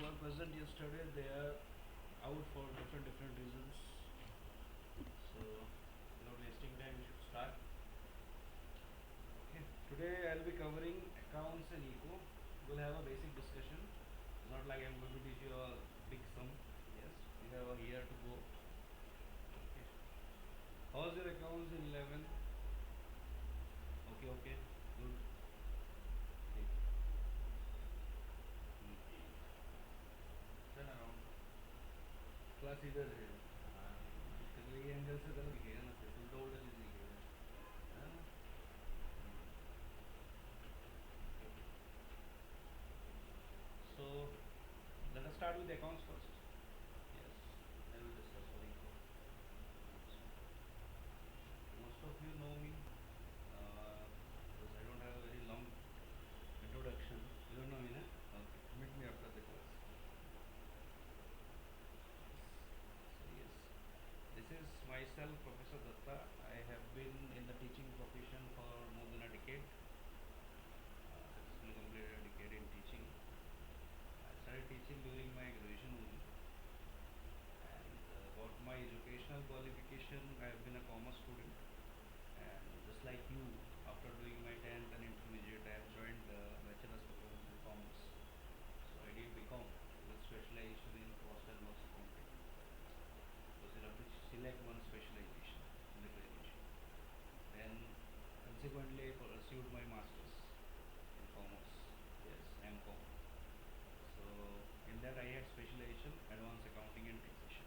were present yesterday, they are out for different reasons. So, without wasting time, we should start. Okay. Today I'll be covering accounts and eco. We'll have a basic discussion. It's not like I'm going to teach you a big sum. Yes, we have a year to go. Okay. How's your accounts in 11? Okay. Good. Okay. Turn around. Class इधर है हाँ तो ये angle से गलत दिखेगा ना फिर उल्टा उल्टा चीज़ दिखेगा है ना so let us start with the accounts first. Yes, I will discuss for eco. Most of you know me because I don't have a very long introduction. You don't know me, na? Okay, meet me after the class. So yes, this is myself, Professor Datta. I have been in the teaching profession for more than a decade. Successfully completed a decade in teaching. I started teaching during my graduation only. And about my educational qualification, I have been a commerce student. And just like you, after doing my 10th and intermediate, I have joined the bachelor's program in commerce. So I did BCom with specialization in cost and loss accounting. So you have to select one specialization in the graduation. Then consequently I pursued my master's in commerce. Yes, MCom. So in that I had specialization, advanced accounting and taxation.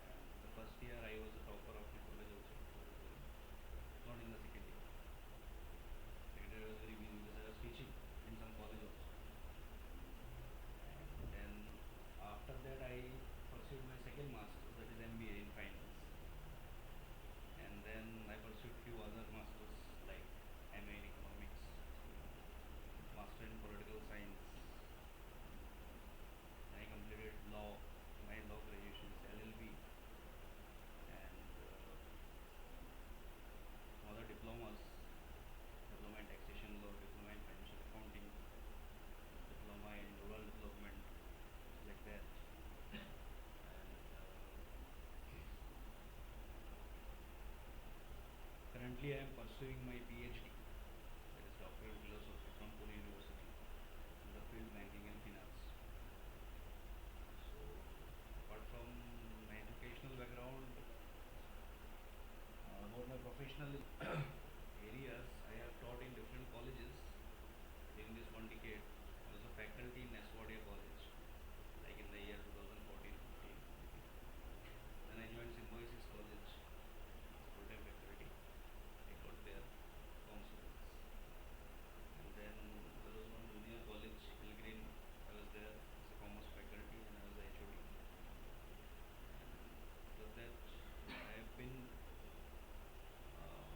And the first year I was a topper of my college also. Not in the second year. Second year I was very busy because I was teaching in some college also. And then after that I pursued my second master's, that is MBA in finance. And then I pursued few other masters like MA in economics, master in political science. I completed law, my law graduation is LLB, and some other diplomas, diploma in taxation law, diploma in financial accounting, diploma in rural development, like that. And currently I am pursuing my PhD, that is Doctor in Philosophy from Pune University in the field banking and finance. So apart from my educational background, about my professional areas, I have taught in different colleges during this one decade. I was a faculty in Neswadia College, like in the year 2014-15. Then I joined Symbiosis College as a full-time faculty. I taught there com students. And then there was one junior college, Hillgreen. I was there as a commerce faculty and I was the HOD. And after that, I have been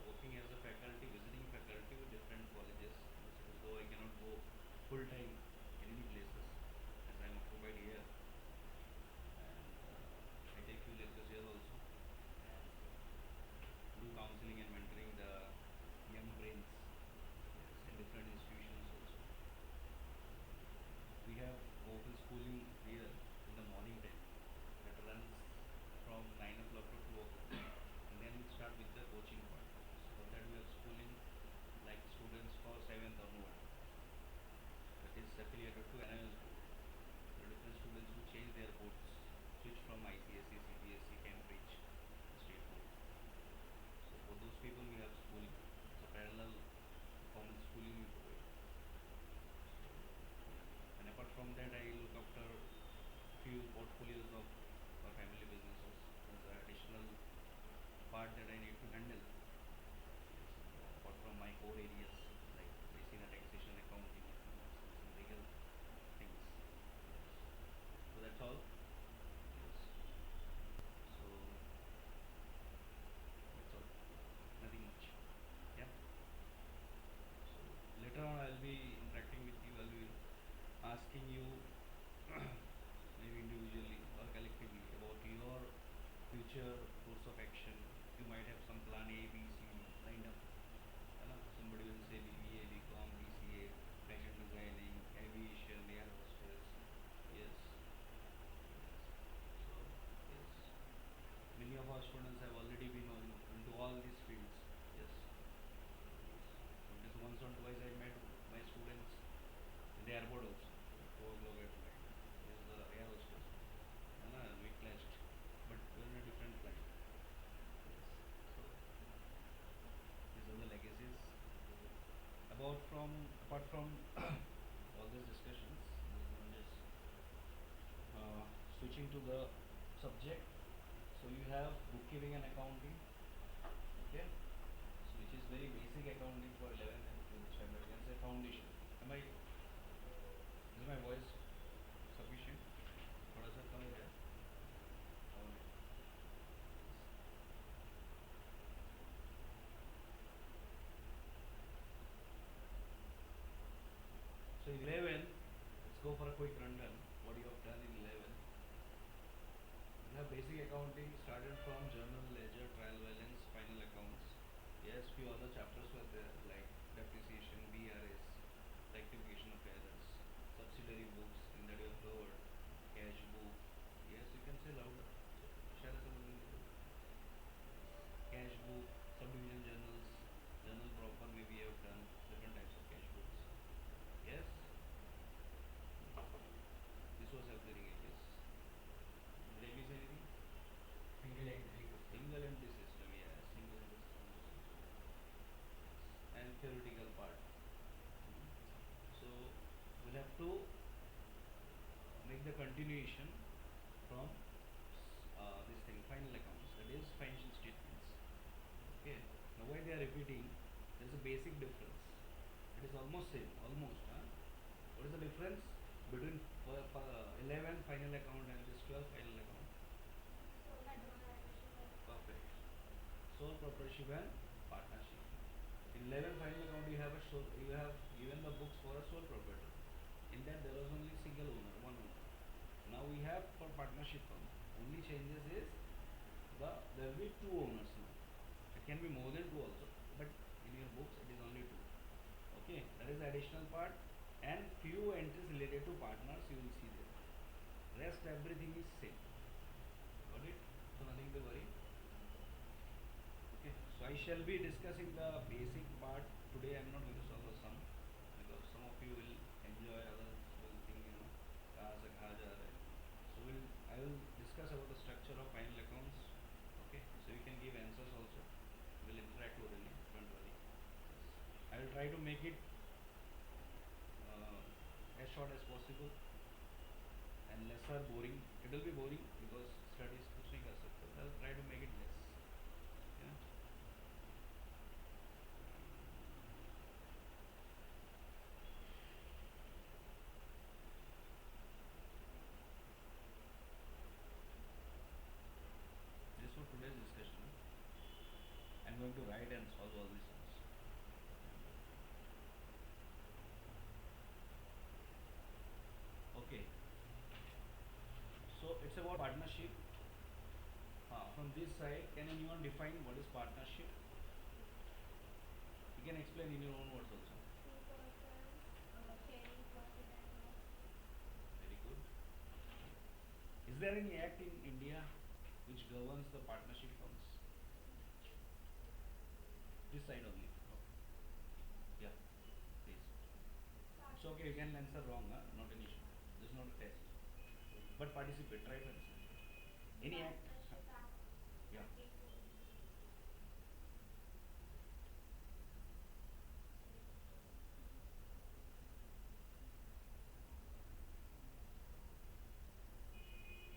working as a faculty, visiting faculty with different colleges. Though I cannot go full time in any places as I am occupied here. And I take few lectures here also and do counseling and mentoring the young brains, yes, in different institutions also. We have open schooling here in the morning time that runs from 9 o'clock to 2 o'clock, and then we start with the coaching part. So for that we have schooling like students for 7th onward, that is affiliated to NIS board. There are different students who change their boards, switch from ICSE, CBSE, Cambridge, state board. So for those people we have schooling. It's a parallel common schooling we provide. And apart from that, I look after few portfolios of family businesses as an additional part that I need to handle. Yes, apart from my core areas like basic taxation, accounting, and legal things. Yes. So that's all. Yes. So that's all. Nothing much. Yeah. So later on, I'll be interacting with you. I'll be asking you maybe individually or collectively about your future course of action. You might have some plan A, B, C lined up. Somebody will say apart from all these discussions, I'm just switching to the subject. So you have bookkeeping and accounting, okay? So which is very basic accounting for 11th and 12th standard. You can say foundation. Is my voice sufficient? थोड़ा सा कम है और so 11, let's go for a quick rundown. What you have done in 11. You have basic accounting started from journal, ledger, trial balance, final accounts. Yes, few other chapters were there like depreciation, BRS, rectification of errors, subsidiary books, in that you have covered, cash book. Yes, you can say louder. Share something. Cash book, subdivision journals, journal proper maybe you have done different types of cash books. Yes, this was everything. Yes. Did I miss anything? Single entry system, yeah, single entry system. And theoretical part. So we'll have to make the continuation from this thing, final accounts, that is financial statements. Okay. Now why they are repeating? There is a basic difference. It is almost same, almost. Huh? What is the difference between 11 final account and this 12 final account? Perfect. Sole proprietorship and partnership. In 11 final account you have given the books for a sole proprietor. In that there was only single owner, one owner. Now we have for partnership firm. Only changes is there will be two owners now. It can be more than two also, but in your books it is only two. Okay, that is the additional part, and few entries related to partners you will see there. Rest everything is same. Got it? So nothing to worry. Okay, so I shall be discussing the basic part today. I am not going to solve a sum because some of you will enjoy, others will think कहाँ से कहाँ जा रहा है. So I will discuss about the structure of final accounts. Okay, so you can give answers also. We'll interact orally. Don't worry. I will try to make it as short as possible and lesser boring. It will be boring because studies कुछ नहीं कर सकते. I'll try to make it less. Yeah. This for today's discussion. I'm going to write and solve all these things. Okay. So it's about partnership. From this side, can anyone define what is partnership? You can explain in your own words also. Very good. Is there any act in India which governs the partnership firms? This side only. Okay. Yeah, please. It's okay, you can answer wrong, huh? Not an issue. This is not a test. But participate, try participate. Any act? Yeah.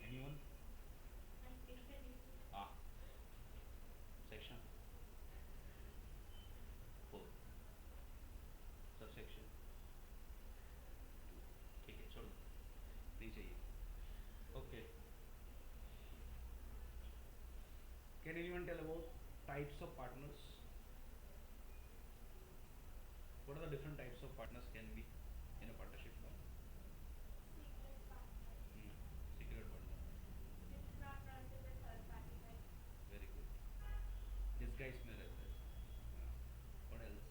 Anyone? Ah, section 4. Subsection. ठीक है, छोड़ दो. नहीं चाहिए. Okay. Can anyone tell about types of partners? What are the different types of partners can be in a partnership firm? Secret partner. Very good. Disguise में रहता है. What else?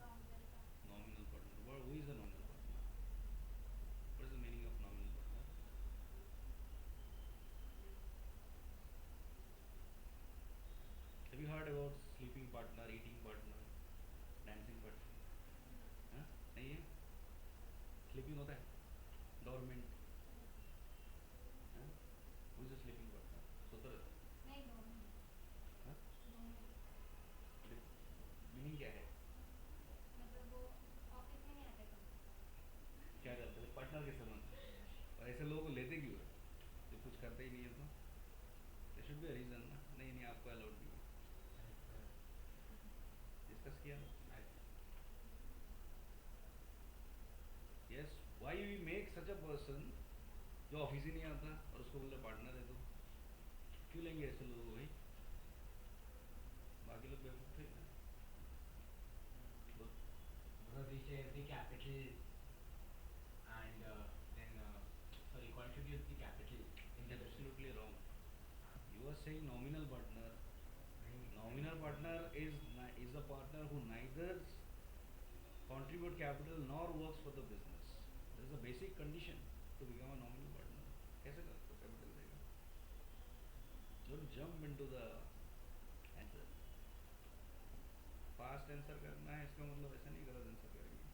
Nominal partner. Who is a nominal partner? What is the meaning of nominal partner? Have you heard about sleeping partner, eating partner, dancing partner? हाँ? नहीं है? Sleeping होता है? Dormant. हाँ? Who is a sleeping partner? सोता रहता है? हाँ? Meaning क्या है? पार्टनर कैसे बनते हैं? और ऐसे लोगों को लेते क्यों है जो कुछ करते ही नहीं है? तो देयर शुड बी रीज़न ना, नहीं नहीं आपको अलाउड नहीं है, डिस्कस किया ना। Yes, why we make such a person जो ऑफिस ही नहीं आता और उसको बोले पार्टनर है, तो क्यों लेंगे ऐसे लोगों को भाई? बाकी लोग बेवकूफ़ थे ना। Because we share the capital and then sorry contribute the capital in the business. Absolutely wrong, you are saying nominal partner. Nominal नहीं partner is a partner who neither contribute capital nor works for the business. That is a basic condition to become a nominal partner. कैसे capital देगा? Don't jump into the answer. Fast answer करना है इसका मतलब ऐसा नहीं गलत answer करेंगे,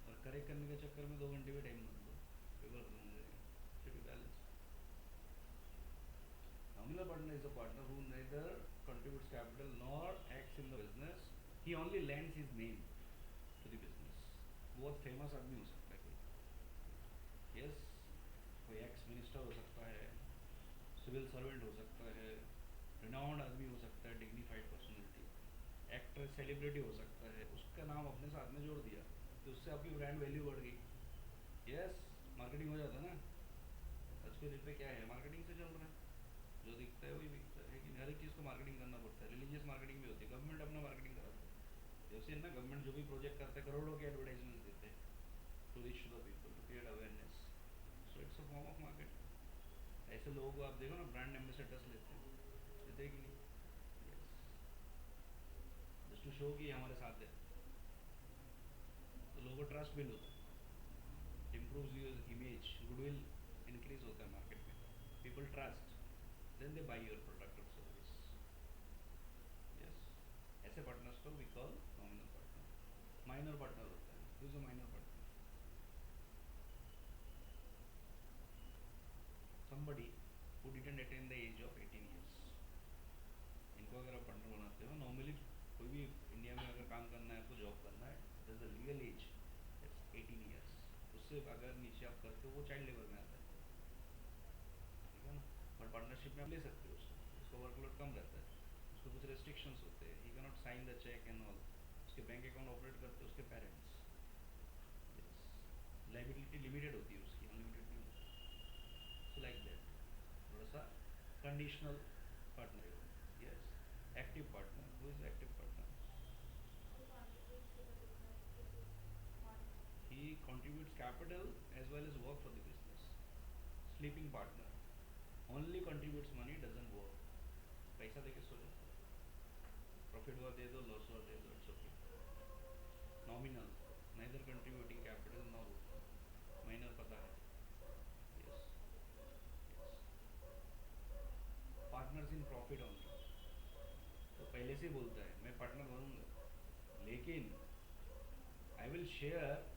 और करेक्ट करने के चक्कर में 2 घंटे भी टाइम मत दो, पेपर खत्म हो जाएगा. Should be balanced. Nominal partner is a partner who neither contributes capital nor acts in the business. He only lends his name to the business. बहुत फेमस आदमी हो सकता है कोई, यस, कोई एक्स मिनिस्टर हो सकता है, सिविल सर्वेंट हो सकता है, रिनाउंड आदमी हो सकता है, डिग्निफाइड पर्सनैलिटी, एक्टर सेलिब्रिटी हो सकता है, उसका नाम अपने साथ में जोड़ दिया तो उससे आपकी ब्रांड वैल्यू बढ़ गई. यस, मार्केटिंग हो जाता है ना. आज के डेट पे क्या है, मार्केटिंग से चल रहा है, जो दिखता है वही बिकता है कि हर एक चीज़ को मार्केटिंग करना पड़ता है. रिलीजियस मार्केटिंग भी होती है, गवर्नमेंट अपना मार्केटिंग कराता है. जैसे ना गवर्नमेंट जो भी प्रोजेक्ट करता है करोड़ों के एडवर्टाइजमेंट देते हैं to reach the people, to create awareness. So it's a form of marketing. ऐसे लोगों को आप देखो ना, ब्रांड एम्बेसडर्स लेते हैं, लेते हैं कि नहीं? यस, जस्ट टू शो कि हमारे साथ है, तो लोगों को ट्रस्ट बिल्ड होता है, improves your image, goodwill increase होता है मार्केट में, people trust, then they buy your product और सर्विस. यस, ऐसे पार्टनर्स को we call nominal partner. Minor partner होता है, who is a minor partner? somebody who didn't attain the age of 18 years. इनको अगर आप पार्टनर बनाते हो, नॉर्मली कोई भी इंडिया में अगर काम करना है, आपको जॉब करना है, that's the legal age, that's 18 years. उससे अगर नीचे आप करते हो वो चाइल्ड लेबर में आता है, ठीक है ना. बट पार्टनरशिप में आप ले सकते हो उसको, उसका वर्कलोड कम रहता है, उसको कुछ रेस्ट्रिक्शंस होते हैं, he can not sign the cheque and all. उसके बैंक अकाउंट ऑपरेट करते हैं उसके पेरेंट्स. यस, लाइबिलिटी लिमिटेड होती है उसकी, अनलिमिटेड नहीं होती. सो लाइक दैट, थोड़ा सा कंडीशनल पार्टनर है. Yes, active partner, who is active partner? He contributes capital as well as work for the business. Sleeping partner only contributes money, doesn't work. पैसा देके सो जाता है, प्रॉफिट हुआ दे दो, लॉस हुआ दे दो, it's okay. Nominal, neither contributing capital nor working. Minor पता है. Yes, yes. Partners in profit only, तो पहले से बोलता है मैं पार्टनर बनूंगा, लेकिन I will share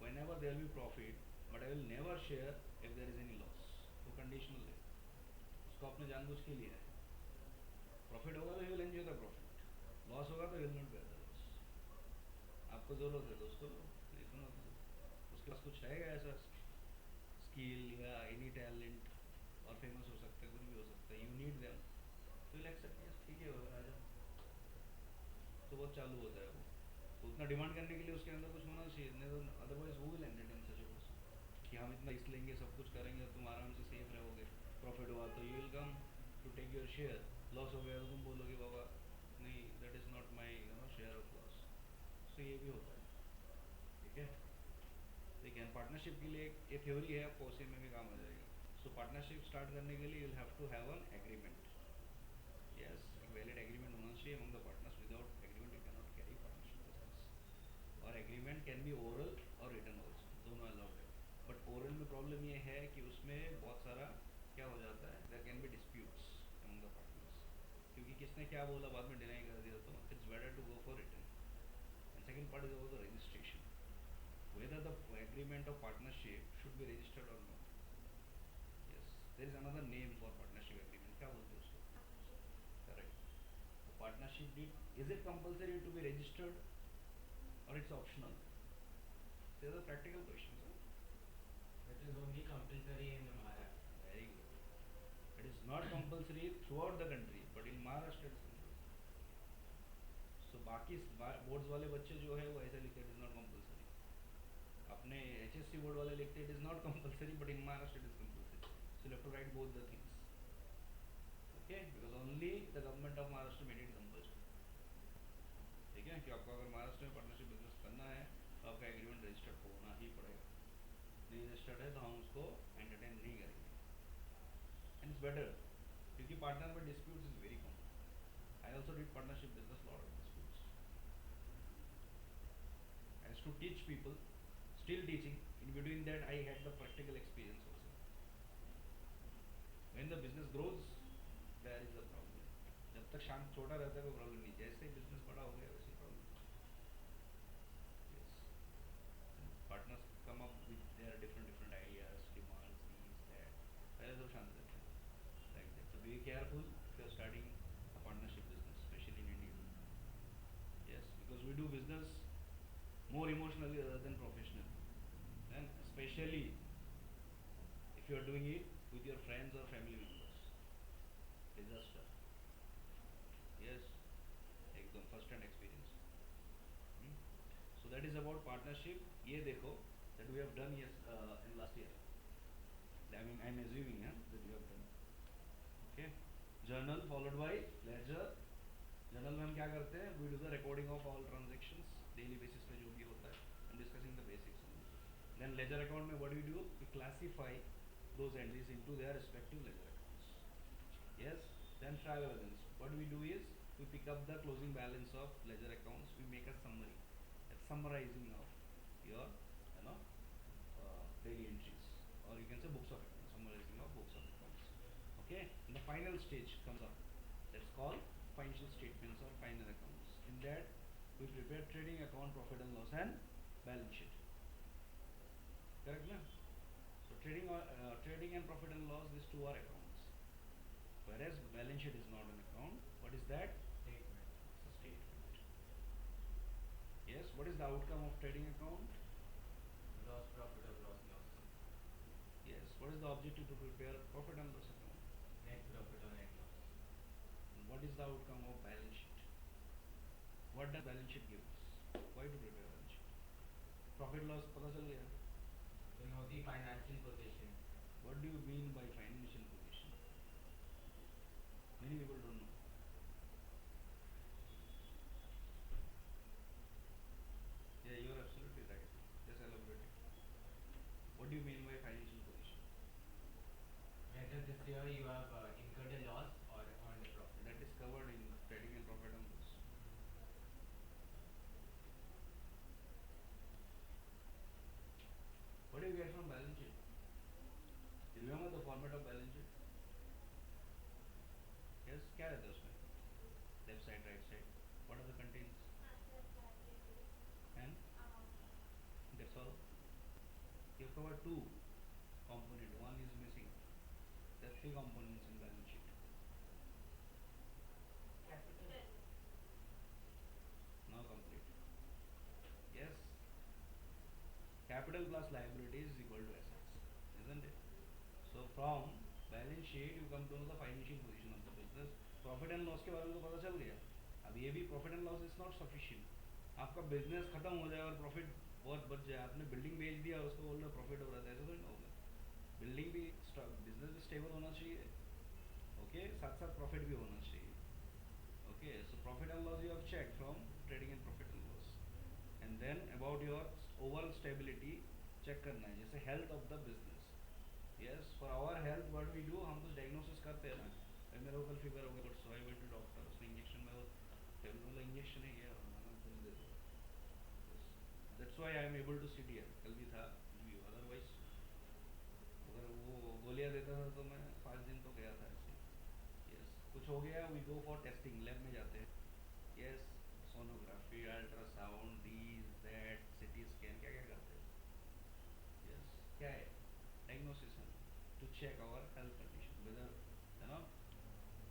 whenever there will be profit, but I will never share if there is any loss. वो कंडीशनल है, उसको आपने जानबूझ के लिया है. प्रॉफिट होगा तो he will enjoy the profit, loss होगा तो he will not bear the loss. आपको ज़रूरत है तो उसको लो, नहीं तो मत लो. उसके पास कुछ रहेगा ऐसा स्किल या एनी टैलेंट, और फेमस हो सकता है, कुछ भी हो सकता है, यू नीड देम, तो विल एक्सेप्ट, यस ठीक है आ जाओ. तो बहुत चालू होता है वो, तो उतना डिमांड करने के लिए उसके अंदर कुछ होना चाहिए, नहीं तो अदरवाइज वो will entertain such a person कि हम इतना रिस्क लेंगे, सब कुछ करेंगे और तुम आराम से सेफ रहोगे. प्रॉफिट हुआ तो you will come to take your share, loss हो गया तो तुम बोलोगे बाबा नहीं, that is not my share of loss. So ये भी होता है, ठीक है. देखिए पार्टनरशिप के लिए एक थ्योरी है, आपको उसी में भी काम आ जाएगा. सो पार्टनरशिप स्टार्ट करने के लिए you will have to have an agreement. Yes, एक वैलिड एग्रीमेंट होना चाहिए among the partners. Without agreement you can not carry partnership business. और एग्रीमेंट कैन बी ओरल और रिटन ऑल्सो, दोनों अलाउड है. बट ओरल में प्रॉब्लम ये है कि उसमें बहुत सारा क्या हो जाता है, there can be disputes among the partners, क्योंकि किसने क्या बोला बाद में डिनाई कर दिया, तो it's better to go for written. And second part is also registration, whether the agreement of partnership should be registered or not. Yes, there is another name for partnership agreement, क्या बोलते हैं उसको? Correct. तो partnership deed, is it compulsory to be registered or it's optional? These are practical questions. Huh? It is only compulsory in Maharashtra. Very good. It is not compulsory throughout the country, but in Maharashtra it's compulsory. So बाकी boards वाले बच्चे जो है वो ऐसे लिखते it is not compulsory. अपने HSC board वाले लिखते it is not compulsory but in Maharashtra it is compulsory. So you have to write both the things. Okay, because only the government of Maharashtra made it compulsory. ठीक है, कि आपको अगर महाराष्ट्र में partnership business करना है तो आपका एग्रीमेंट रजिस्टर्ड होना ही पड़ेगा. नहीं रजिस्टर्ड है तो हम उसको एंटरटेन नहीं करेंगे. एंड इट्स बेटर, क्योंकि पार्टनर में disputes is very common. I also did partnership business, lot of disputes. I used to teach people, still teaching. In between that, I had the practical experience also. When the business grows, there is a problem. जब तक शांत छोटा रहता है कोई problem नहीं. जैसे ही business बड़ा हो गया वैसे problem. Yes. And partners come up with their different ideas, demands, these, that. पहले सब शांत रहते हैं. Like that. So be careful if you are starting a partnership business, especially in India. Yes, because we do business more emotionally rather than professionally, and especially if you are doing it with your friends or family members. Disaster. Yes, एकदम first hand experience. Hmm? So that is about partnership. ये देखो that we have done in last year. I mean I'm assuming that we have done. Okay. Journal followed by ledger. Journal में हम क्या करते हैं? We do the recording of all transactions daily basis पे जो भी होता है. I am discussing the basics. Then ledger account में what we do, we classify those entries into their respective ledger accounts. Yes. Then trial balance. What we do is we pick up the closing balance of ledger accounts. We make a summary, a summarizing of your, daily entries, or you can say books of accounts. Summarizing of books of accounts. Okay. And the final stage comes up. That's called financial statements or final accounts. In that, we prepare trading account, profit and loss, and balance sheet. Correct, na? So trading and profit and loss, these two are accounts. Whereas balance sheet is not an account. What is that? Statement. It's a statement. Yes. What is the outcome of trading account? Loss, profit or loss, loss. Yes. What is the objective to prepare profit and loss account? Net profit or net loss. And what is the outcome of balance sheet? What does balance sheet give us? Why to prepare balance sheet? Profit loss पता चल गया. To know the financial position. What do you mean by financial position? Many people don't know. Yeah, you are absolutely right. Just elaborate it. What do you mean by financial position? Whether this year you have incurred a loss or earned a profit. That is covered in trading and profit and loss. What do you get from balance sheet? You remember the format of balance sheet? Yes, क्या रहता है उसमें? Left side, right side. What are the contents? And that's all. You have covered two component. One is missing. There are three components in balance sheet. Capital. Now complete. Yes. Capital plus liability is equal to assets, isn't it? So from balance sheet you come to know the financial position of the business. Profit and loss के बारे में तो पता चल गया. अब ये भी profit and loss is not sufficient. आपका बिजनेस खत्म हो जाए और प्रॉफिट बहुत बच जाए, आपने बिल्डिंग बेच दिया और उसको बोल रहे प्रॉफिट हो रहा था, ऐसा तो नहीं होगा. बिल्डिंग भी, बिजनेस भी स्टेबल होना चाहिए. ओके, साथ साथ प्रॉफिट भी होना चाहिए. Okay, so profit and loss you have check from trading and profit and loss. And then about your overall stability check करना है, जैसे health of the business. Yes, for our health what we do, हम तो diagnosis करते हैं ना. मेरे को कल फीवर हो गया, so I went to doctor. उसने इंजेक्शन में वो टेबल इंजेक्शन है क्या, दे दो. That's why I am able to sit here. कल भी था अदरवाइज अगर वो गोलियां देता था तो मैं 5 दिन तो गया था ऐसे. यस, कुछ हो गया we go for testing, lab में जाते हैं. Yes, sonography, ultrasound, these that, CT scan, क्या क्या करते हैं. यस, क्या है डायग्नोसिस है, to check our health condition, whether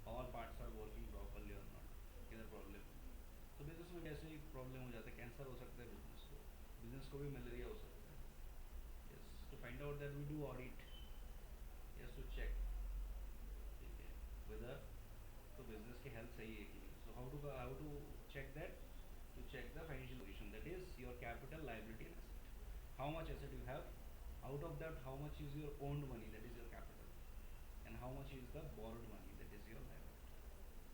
all parts are working properly और नॉट, किधर प्रॉब्लम है. तो बिजनेस में कैसे ही प्रॉब्लम हो जाता है, कैंसर हो सकता है बिजनेस को भी मलेरिया हो सकता है. Yes, to find find out that we do audit. Yes, to check, ठीक है, whether तो business की health सही है कि नहीं. So how to check that? To check the financial position, that is your capital, liability and asset. How much asset you have, out of that how much is your owned money, that is your capital, and how much is the borrowed money, that is your liability.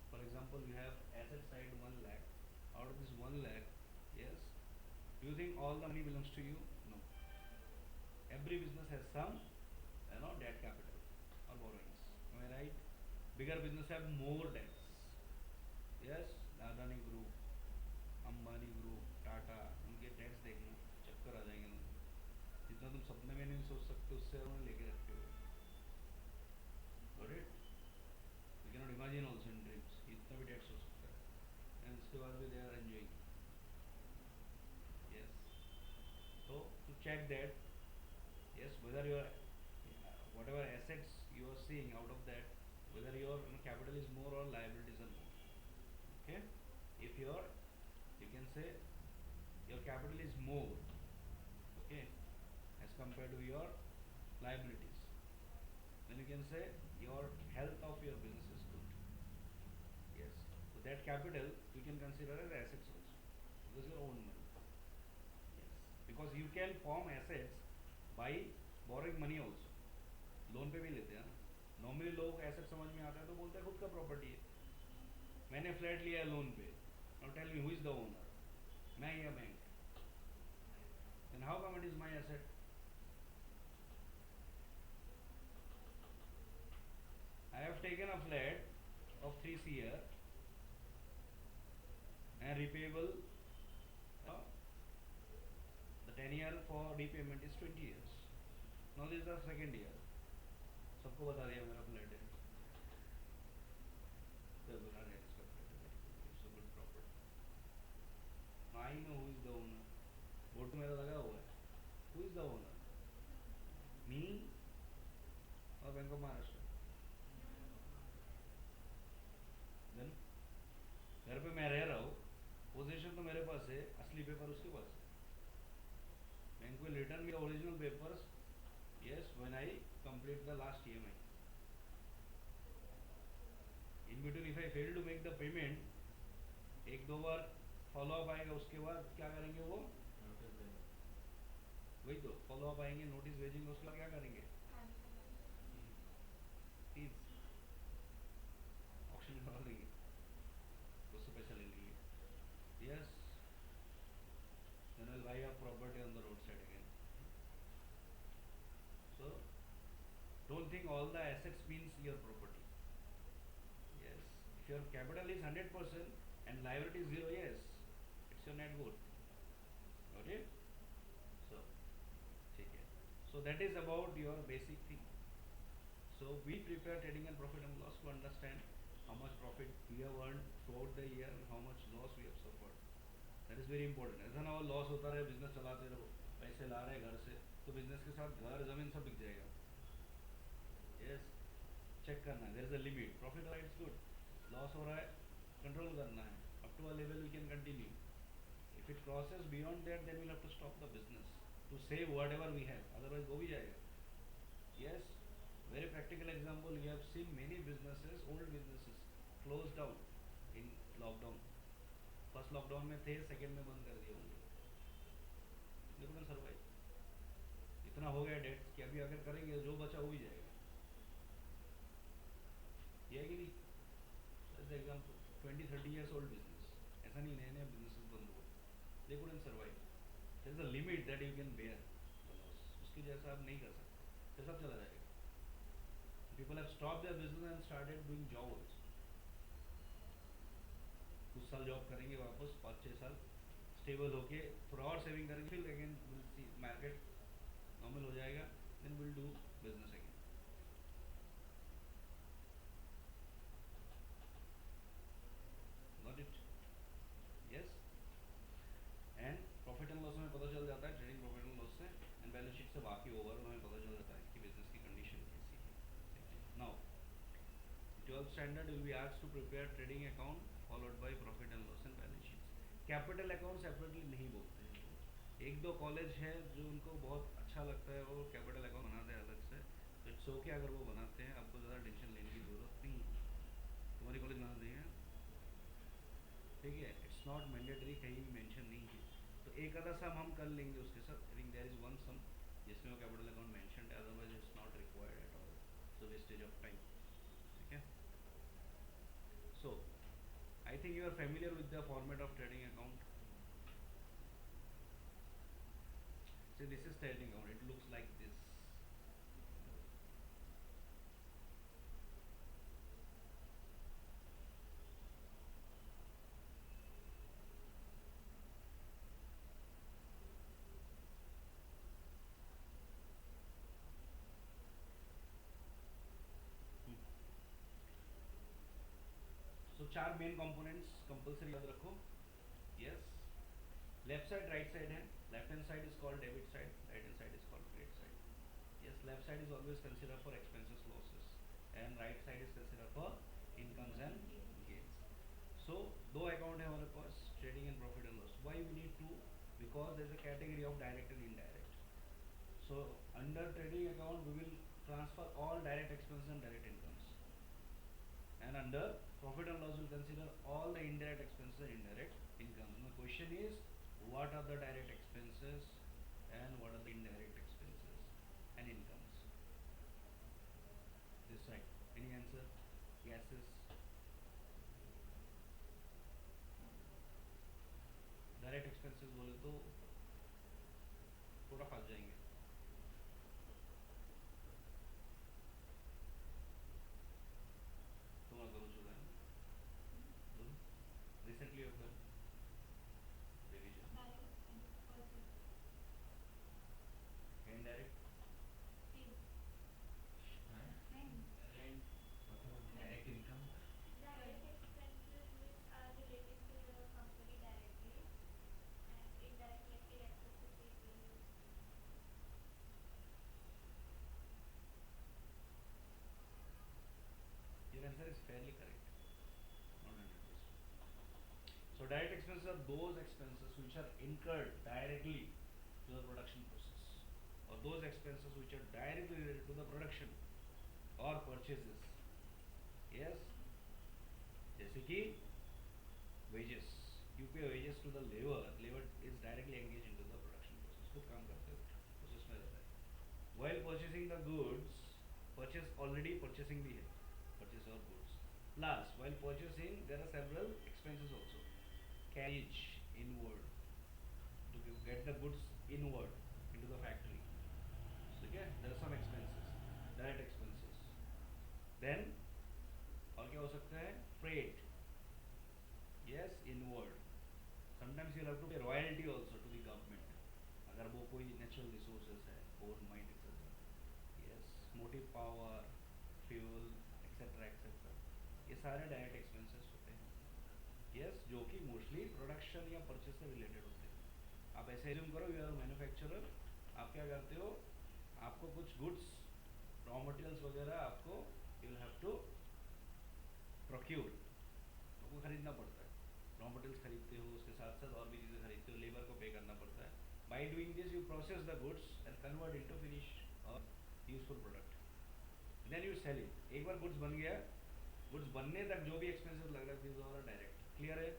For example, you have asset side 1 lakh. Out of this 1 lakh, yes, do you think all the money belongs to you? No. Every business has some, debt capital or borrowings. Am I right? Bigger business have more debts. Yes, Adani Group, Ambani group, Tata, उनके dates देखना, चक्कर आ जाएंगे तुमको. जितना तुम सपने में नहीं सोच सकते उससे उन्होंने लेके रखे हुए. Got it? You can not imagine also in dreams इतना भी डेट्स हो सकता है, एंड उसके बाद भी they are enjoying. Yes, so to check that, yes, whether your whatever assets you are seeing, out of that whether your capital is more or liabilities are more. Okay, if your, you can say, your capital is more, okay, as compared to your liabilities, then you can say your health of your business is good. Yes, so that capital you can consider as assets also, because your own money. Yes, because you can form assets by borrowing money also. Loan पे भी लेते हैं ना. Normally लोग asset समझ में आता है तो बोलते हैं खुद का प्रॉपर्टी है, मैंने फ्लैट लिया है लोन पे. Now tell me who is the owner, मैं या bank? Then how come it is my asset? I have taken a flat of 3 CR and repayable, the tenure for repayment is 20 years. Now this is the second year. सबको बता दिया मेरा flat है, तो बोला नहीं इसका फ्लैट है, it's a good property. I know who is the owner, board मेरा लगा हुआ है. Who is the owner? Me और बैंक ऑफ महाराष्ट्र. देन घर पे मैं रह रहा हूँ, पोजीशन तो मेरे पास है, असली पेपर उसके पास है. Bank will return me the original papers, yes, when I complete the last EMI. In between if I fail to make the payment, एक दो बार फॉलो अप आएगा, उसके बाद क्या करेंगे वो? नोटिस देंगे. वही तो फॉलो अप आएंगे, नोटिस भेजेंगे, उसके बाद क्या करेंगे? प्लीज ऑप्शन करवा देंगे, उससे पैसा ले लेंगे. Yes, then I'll buy a property on the roadside again. So don't think all the assets means your property. Yes, if your capital is 100% and liability is 0, yes, it's your net worth. Got it? So ठीक है. So that is about your basic thing. So we prepare trading and profit and loss to understand how much profit we have earned throughout the year and how much loss we have suffered. That is very important. ऐसा ना हो loss होता रहे, business चलाते रहो, पैसे ला रहे घर से, तो बिजनेस के साथ घर जमीन सब बिक जाएगा. यस, चेक करना है, there is a limit. Profit हो रहा है इट्स गुड, लॉस हो रहा है कंट्रोल करना है, up to a level we can continue. If it crosses beyond that then we'll have to stop the business to save whatever we have, otherwise वो भी जाएगा. Yes, very practical example, you have seen many businesses, old businesses closed down in lockdown. First lockdown में थे, second में बंद कर दिया उन लोग. दे कुडंट सर्वाइव. इतना हो गया डेट कि अभी अगर करेंगे जो बचा वो भी जाएगा. ये है कि नहीं? As example 20-30 years old business, ऐसा नहीं नए नए बिजनेस बंद हुए, they couldn't survive. There is a limit that you can bear the loss, उसके जैसा आप नहीं कर सकते, फिर सब चला जाएगा. People have stopped their business and started doing job also. कुछ साल जॉब करेंगे, वापस 5-6 साल स्टेबल होके थोड़ा और सेविंग करेंगे, फिर again will see market normal हो जाएगा, then will do business again. Got it? Yes. And profit and loss में पता चल जाता है, ट्रेडिंग प्रॉफिट एंड लॉस से, एंड बैलेंस शीट से बाकी ओवरऑल हमें पता चल जाता है कि बिजनेस की कंडीशन कैसी है. Now 12th standard will be asked to prepare trading account followed by profit and loss and balance sheets. Capital account separately नहीं बोलते हैं. एक दो कॉलेज है जो उनको बहुत अच्छा लगता है वो कैपिटल अकाउंट बनाते हैं अलग से, तो इट्स ओके अगर वो बनाते हैं, आपको ज़्यादा टेंशन लेने की ज़रूरत नहीं है। तुम्हारी कॉलेज बना दी है, ठीक है, इट्स नॉट मैंडेटरी, कहीं भी मेंशन नहीं है। तो एक आधा सम हम कर लेंगे उसके साथ, I think there is one sum जिसमें वो कैपिटल अकाउंट मेंशन है, otherwise it's not required at all, so wastage of time. ठीक है, so I think you are familiar with the format of trading account. So this is trading account, it looks like this. Hmm. So चार main components compulsory याद रखो. Yes, left side right side है. Left hand side is called debit side, right hand side is called credit side. Yes, left side is always considered for expenses losses and right side is considered for incomes and gains. So दो account है हमारे पास, trading and profit and loss. Why we need two? Because there is a category of direct and indirect. So under trading account we will transfer all direct expenses and direct incomes, and under profit and loss will consider all the indirect expenses and indirect incomes. Now the question is, what are the direct expenses and what are the indirect expenses and incomes? This side. Any answer? Guesses? Direct expenses बोले तो थोड़ा फंस जाएंगे. तुम्हारा करो चुका है दोनों. Recently of done revision. Indirect. हाँ? Rent. What about direct income? Direct expenses which are related to the company directly and indirect like electricity bills. Your answer is fairly correct, not 100%. So direct expenses are those expenses which are incurred directly to the production process, or those expenses which are directly related to the production or purchases. Yes, जैसे कि wages. You pay wages to the labor. Labor is directly engaged into the production process. खुद काम करते हो, process में रहता है. While purchasing the goods, purchase already purchasing भी है, purchase of goods. Plus, while purchasing, there are several expenses also. Carriage inward to get the goods inward into the factory. So yeah, there are some expenses, direct expenses. Then और क्या हो सकता है? Freight. Yes, inward. Sometimes you'll have to pay royalty also to the government. अगर वो कोई natural resources है, gold mine etc. Yes, motive power, fuel etc etc. ये सारे direct expenses होते हैं. Yes, जो कि mostly production या purchase से related होते हैं. आप ऐसे assume करो, you are a manufacturer. आप क्या करते हो? आपको कुछ goods, raw materials वगैरह आपको you'll have to procure. आपको खरीदना पड़ता है. रॉ मटेरियल्स खरीदते हो, उसके साथ साथ और भी चीज़ें खरीदते हो, लेबर को पे करना पड़ता है. By doing this you process the goods and convert into finished और useful product. Then you sell it. एक बार गुड्स बन गया, गुड्स बनने तक जो भी एक्सपेंसेस लग रहा है दिस ऑल डायरेक्ट. क्लियर है?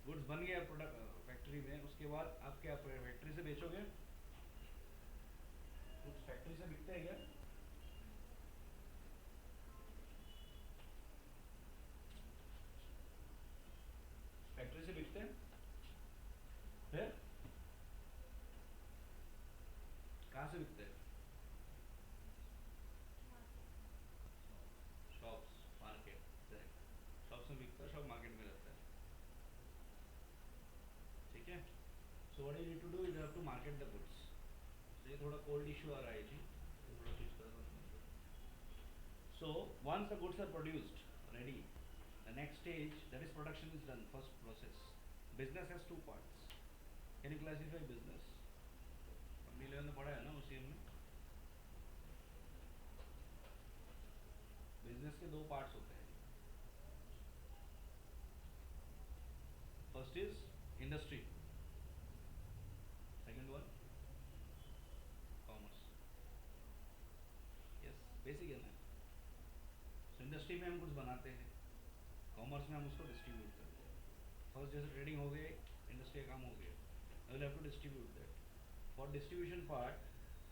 गुड्स बन गया प्रोडक्ट फैक्ट्री में, उसके बाद आप क्या फैक्ट्री से बेचोगे? गुड्स फैक्ट्री से बिकते हैं क्या? फैक्ट्री से बिकते हैं. फिर कहाँ से बिकते हैं? Market. Shops, market. शॉप्स में बिकता है, शॉप मार्केट में रहता है. ठीक है. So what you need to do, you have to market the goods. तो ये थोड़ा कोल्ड इशू आ रहा है जी, तो थोड़ा स्विच कर दो. So once the goods are produced, ready, the next stage, that is production, is done. First process. Business has two parts. Can you classify business? अपनी लेवल में पढ़ा है ना उसी में. बिजनेस के दो पार्ट्स होते हैं. First is industry, second one basic है ना. सो इंडस्ट्री में हम कुछ बनाते हैं, कॉमर्स में हम उसको डिस्ट्रीब्यूट करते हैं. फर्स्ट जैसे ट्रेडिंग हो गई, इंडस्ट्री का काम हो गया, I will have to distribute that. For distribution part,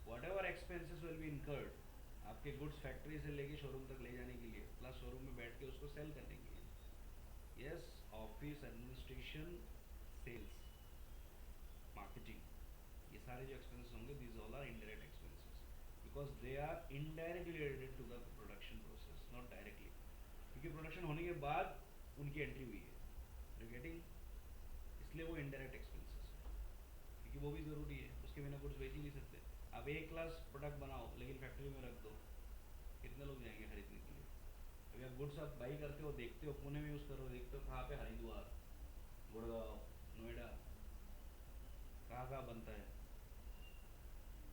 whatever expenses will be incurred, आपके गुड्स फैक्ट्री से लेके शोरूम तक ले जाने के लिए, प्लस शोरूम में बैठ के उसको सेल करने के लिए. Yes, office administration, sales, marketing, ये सारे जो एक्सपेंसेस होंगे, these all are indirect expenses, because they are indirectly related to the production process, not directly, क्योंकि प्रोडक्शन होने के बाद उनकी एंट्री हुई है. You getting? इसलिए वो इनडायरेक्ट एक्सपेंसेस है, क्योंकि वो भी ज़रूरी है, उसके बिना कुछ बेच ही नहीं सकते. अब एक क्लास प्रोडक्ट बनाओ लेकिन फैक्ट्री में रख दो, कितने लोग जाएंगे खरीदने के लिए? अभी आप गुड्स आप बाई करते हो, देखते हो पुणे में यूज़ करो, देखते हो कहाँ पे, हरिद्वार, गुड़गांव, नोएडा, कहाँ कहाँ बनता है.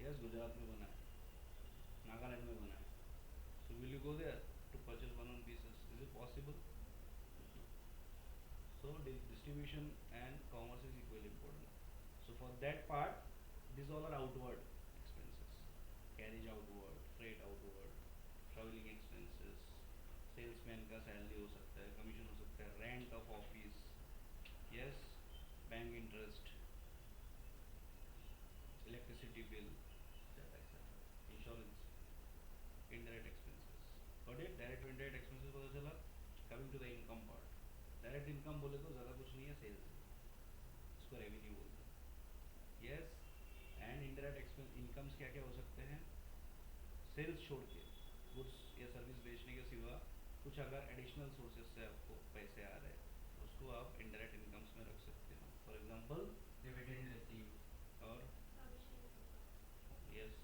यस, गुजरात में बना है, नागालैंड में बना है. So will you go there to purchase one on pieces? Is it possible? So distribution and commerce is equally important. So for that part, these all are outward expenses. Carriage outward, freight outward, traveling expenses, salesman का salary हो सकता है, commission हो सकता है, rent of office, yes, bank interest, electricity bill, etc. Insurance, indirect expenses. Got it? Direct to indirect expenses पता चला. Coming to the income part. Direct income बोले तो ज़्यादा कुछ नहीं है, सेल्स है, इसको रेवेन्यू बोलते हैं. Yes, and indirect expense incomes क्या क्या हो सकते हैं? सेल्स छोड़ के, गुड्स या सर्विस बेचने के सिवा कुछ अगर एडिशनल सोर्सेज से आपको पैसे आ रहे हैं, तो उसको आप इनडायरेक्ट इनकम्स में रख सकते हो. फॉर एग्जांपल डिविडेंड रिसीव, और commission received. Yes,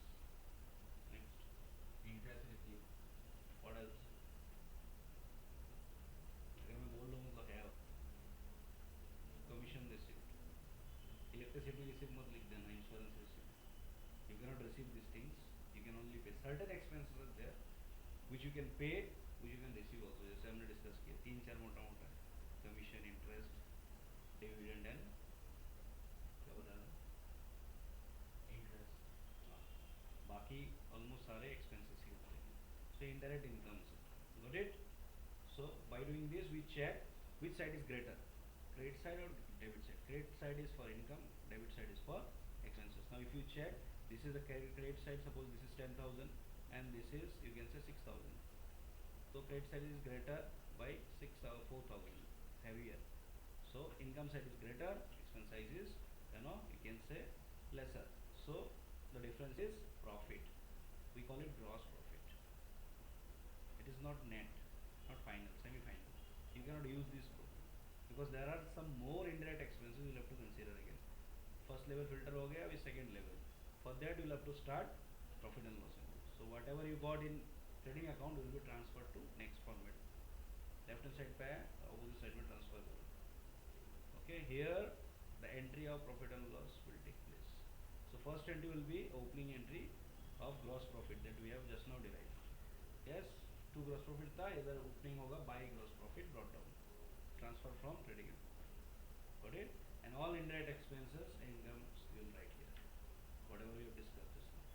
next, interest receive, what else? अगर मैं बोल रहा हूँ तो है, कमीशन रिसिप्ट, इलेक्ट्रिसिटी रिसिप्ट मत लिख देना, insurance receipt. You cannot receive these things. You can only pay. Certain expenses are there, which you can pay, which you can receive also. जैसे हमने डिस्कस किया, तीन चार मोटा मोटा, कमीशन, इंटरेस्ट, डिविडेंड एंड क्या बता रहा इंटरेस्ट, हाँ, बाकी ऑलमोस्ट सारे एक्सपेंसेस ही होते हैं. So indirect incomes. Got it? So by doing this we check which side is greater, credit side or debit side. Credit side is for income, debit side is for expenses. Now if you check, this is the credit side, suppose this is 10,000 and this is, you can say, 6,000. So credit side is greater by 6 or 4,000, heavier. So income side is greater, expense side is, you can say, lesser. So the difference is profit. We call it gross profit. It is not net, not final, semi final. You cannot use this because there are some more indirect expenses you will have to consider again. First level filter हो गया, अभी second level. For that you will have to start profit and loss account. So whatever you got in trading account will be transferred to next format. Left hand side पे है, opposite side में transfer करो. Okay, here the entry of profit and loss will take place. So first entry will be opening entry of gross profit that we have just now derived. Yes, to gross profit था, इधर opening होगा by gross profit brought down, transfer from trading account. Got it? And all indirect expenses incomes you will write here, whatever we have discussed just now.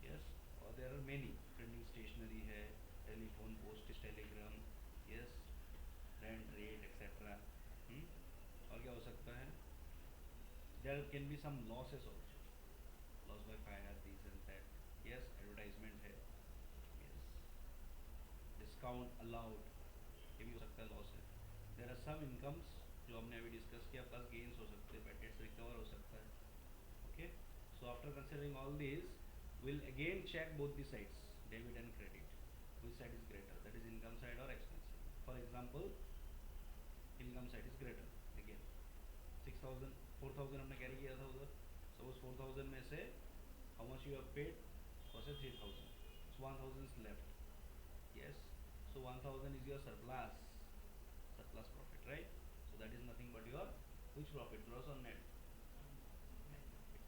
Yes, or there are many, printing stationery है, telephone, postage, telegram, yes, rent, rate, etc. और क्या हो सकता है? There can be some losses also, loss by fire, this and that. Yes, advertisement है, yes, discount allowed, ये भी हो सकता है, लॉस है. देर आर सम इनकम्स जो हमने अभी डिस्कस किया, प्लस गेन्स हो सकते हैं, पैकेट्स रिकवर हो सकता है. Okay, so after considering all this will again check both the sides, debit and credit, which side is greater, that is income side और expense side. For example, income side is greater, again 6,000, 4,000 हमने carry किया था उधर. Suppose 4,000 में से how much you have paid, for से 3,000, सो 1,000 is left. Yes, so 1,000 is your surplus profit, right? So that is nothing but your which profit, gross or net? Net profit.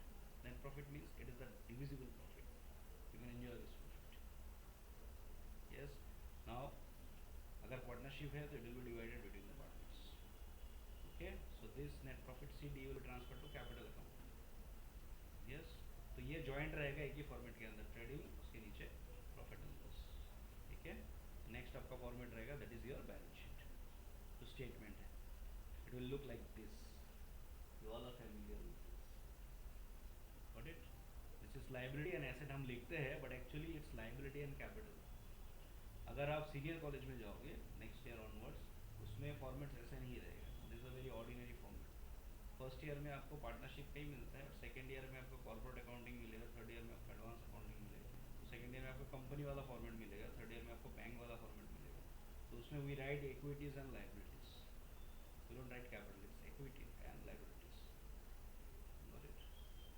Net profit means it is the divisible profit. You can enjoy this profit. Yes. Now, अगर partnership है तो it will be divided between the partners. Okay. So this net profit CD will transfer to capital account. Yes. तो ये joint रहेगा एक ही format के अंदर, trading, उसके नीचे profit and loss. ठीक है। नेक्स्ट आपका फॉर्मेट रहेगा that is your balance sheet, जो स्टेटमेंट है। It will look like this, you all are familiar with this, got it. This is liability and asset हम लिखते हैं, but actually it's liability and capital. अगर आप senior college में जाओगे next year onwards, उसमें फॉर्मेट्स ऐसे नहीं रहेगा, this a very ordinary format. First year में आपको पार्टनरशिप का ही मिलता है, और सेकेंड ईयर में आपको कॉर्पोरेट अकाउंटिंग मिलेगा, थर्ड ईयर में आपको एडवांस अकाउंटिंग मिलेगा, तो सेकेंड ईयर में आपको कंपनी वाला फॉर्मेट मिलेगा, थर्ड ईयर में आपको बैंक वाला फॉर्मेट मिलेगा। तो उसमें we write equities and liabilities, we don't write capital, it's equity and liabilities, got it.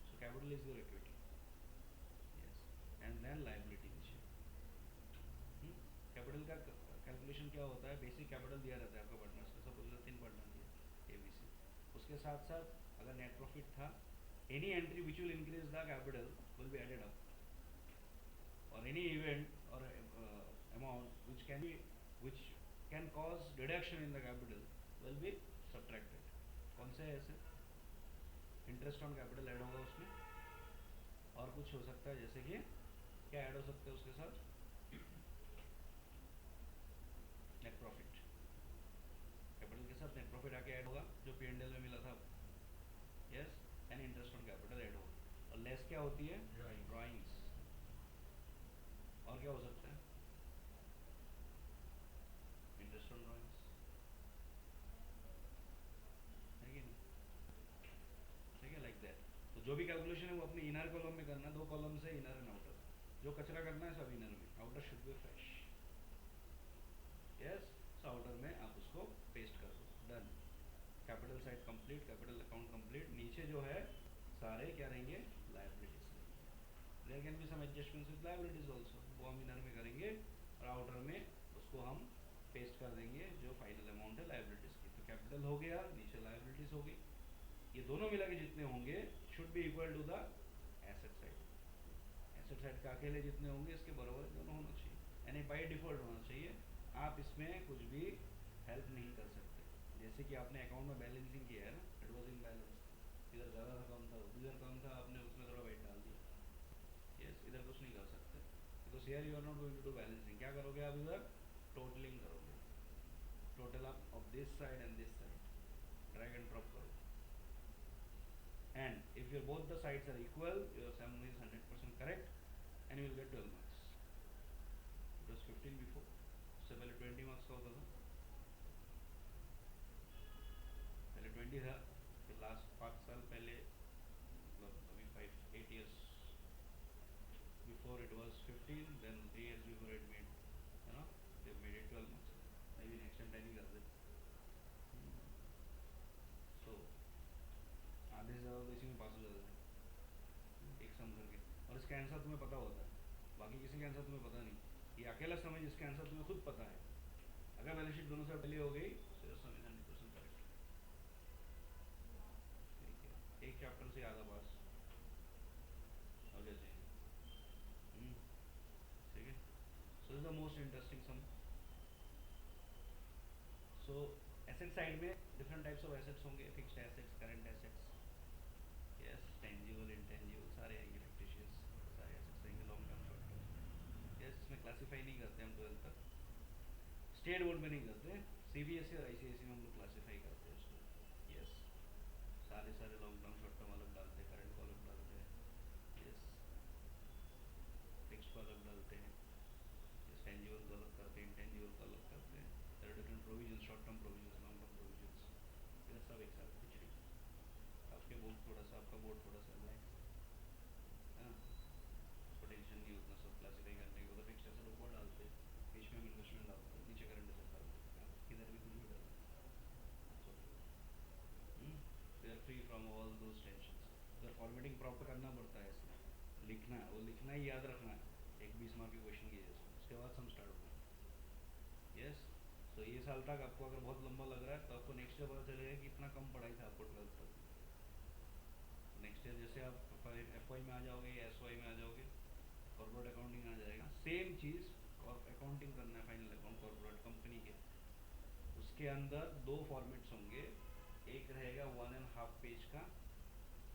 So capital is your equity, yes, and then liability नीचे। कैपिटल का कैलकुलेशन क्या होता है, बेसिक कैपिटल दिया रहता है आपका पार्टनर्स का, सपोज 3 पार्टनर दिए ए बी सी, उसके साथ साथ अगर नेट प्रॉफिट था, any entry which will increase the capital will be added up, और एनी इवेंट और amount which can cause deduction in the capital will be subtracted. कौन से ऐसे, इंटरेस्ट ऑन कैपिटल ऐड होगा उसमें, और कुछ हो सकता है, जैसे कि क्या ऐड हो सकता है उसके साथ, नेट प्रॉफिट, कैपिटल के साथ नेट प्रॉफिट आके ऐड होगा जो पी एंड एल में मिला था, yes, and interest on capital add होगा। और लेस क्या होती है, ड्राइंग्स। और क्या हो सकता है, इंटरेस्ट ऑन ड्राइंग्स, है कि नहीं, ठीक है, लाइक दैट। तो जो भी कैलकुलेशन है वो अपने इनर कॉलम में करना, 2 कॉलम से, इनर एंड आउटर। जो कचरा करना है सब इनर में, outer should be fresh, yes. So outer में आप उसको पेस्ट कर दो, done. Capital side complete, capital account complete. नीचे जो है सारे क्या रहेंगे, लाइबिलिटीज रहेंगे। There can be some adjustments with liabilities also, वो हम इनर में करेंगे, और आउटर में उसको हम पेस्ट कर देंगे जो फाइनल अमाउंट है लाइबिलिटीज की। तो कैपिटल हो गया, नीचे लाइबिलिटीज हो गई, ये दोनों मिला के जितने होंगे should be equal to the asset side. Asset side का अकेले जितने होंगे इसके बराबर दोनों होना चाहिए, यानी बाई डिफॉल्ट होना चाहिए। आप इसमें कुछ भी हेल्प नहीं कर सकते। जैसे कि आपने अकाउंट में बैलेंसिंग किया है ना, इट वॉज इन बैलेंस, इधर ज़्यादा था कम था, उधर कम था, आपने उसमें थोड़ा वेट डाल दिया, यस, इधर कुछ नहीं कर सकते, because here you are not going to do balancing. क्या करोगे आप इधर, टोटलिंग करोगे, total up of this side and this side, drag and drop करोगे, and if your both the sides are equal, your sum is 100% correct and you will get 12 marks. It was 15 before, उससे पहले 20 marks का होता था, पहले 20 था, फिर last 5 साल पहले, मतलब अभी 8 years before it was 15, then 3 years before it made, they made it 12 marks, maybe next time 10 ही कर दे। So आधे से ज़्यादा तो इसी में पास हो जाता है एक सम करके, और इसका आंसर तुम्हें पता होता है, बाकी किसी का आंसर तुम्हें पता नहीं। ये अकेला समय जिसका आंसर तुम्हें खुद पता है, अगर बैलेंस शीट दोनों से पहले हो गई तो सम इज 100% करेक्ट, ठीक है। एक चैप्टर से आधा पास हो जाते हैं, ठीक है। So is the most interesting sum. So asset side में डिफरेंट टाइप्स ऑफ एसेट्स होंगे, fixed assets, current assets, yes, tangible, intangible, सारे आएंगे, फिक्टिशियस, सारे एसेट्स आएंगे, long term, short term, yes. इसमें क्लासीफाई नहीं करते हम 12th तक, स्टेट बोर्ड में नहीं करते, सीबीएसई और आईसीएसई में हम लोग क्लासीफाई करते हैं उसको, यस। सारे सारे लॉन्ग टर्म शॉर्ट टर्म अलग डालते हैं, करंट को अलग डालते हैं, यस, फिक्स्ड को अलग डालते हैं, यस, टेंजिबल को अलग करते हैं, इंटेंजिबल को अलग करते हैं। There are different provision, short term provision, long term provision, इधर सब एक साथ खिचड़ी। आपके बोर्ड थोड़ा सा, आपका बोर्ड थोड़ा सा रिलैक्स है ना, उसको टेंशन नहीं उतना सब क्लासीफाई करने की, उधर फिक्स्ड एसेट ऊपर डालते, बीच में हम इन्वेस्टमेंट डालते, नीचे करंट एसेट डालते, इधर भी कुछ भी डालते, they are free from all those tensions. उधर फॉर्मेटिंग प्रॉपर करना पड़ता है, इसलिए लिखना, वो लिखना ही याद रखना है, एक 20 मार्क के क्वेश्चन की जैसे, उसके बाद हम स्टार्ट होगा, यस। तो ये साल तक आपको अगर बहुत लंबा लग रहा है तो आपको नेक्स्ट ईयर पता चलेगा कि इतना कम पढ़ाई था आपको 12th तक। नेक्स्ट ईयर जैसे आप एफ वाई में आ जाओगे या एस वाई में आ जाओगे, कॉर्पोरेट अकाउंटिंग आ जाएगा, सेम चीज़ अकाउंटिंग करना है, फाइनल अकाउंट कॉर्पोरेट कंपनी के, उसके अंदर 2 फॉर्मेट्स होंगे, एक रहेगा 1.5 पेज का,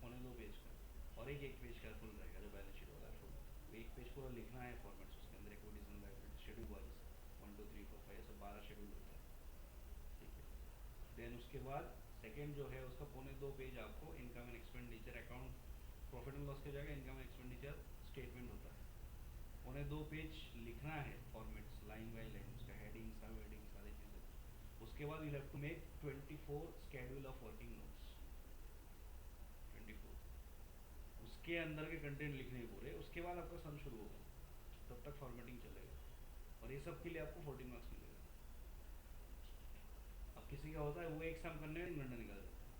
1.25 पेज का, और एक पेज का फुल रहेगा जो बैलेंस शीट वाला है फुल। तो एक पेज पूरा लिखना है फॉर्मेट्स, उसके अंदर equities and liabilities schedule wise, 1 2 3 4 5 ऐसे 12 शेड्यूल होता है, ठीक है। देन उसके बाद सेकेंड जो है उसका पौने 2 पेज आपको income and expenditure account profit and loss की जगह इनकम एंड एक्सपेंडिचर स्टेटमेंट होता है। उन्हें 2 पेज लिखना है फॉर्मेट्स लाइन बाई लाइन, उसका हेडिंग सब हेडिंग सारी चीज़ें। उसके बाद you have to make 24 schedule of working notes, 24 उसके अंदर के कंटेंट लिखने हैं पूरे। उसके बाद आपका सम शुरू होगा, तब तक फॉर्मेटिंग चलेगा और ये सब के लिए आपको 14 मार्क्स मिलेगा। अब किसी का होता है वो एक सम करने में 1 घंटा निकाल जाता है,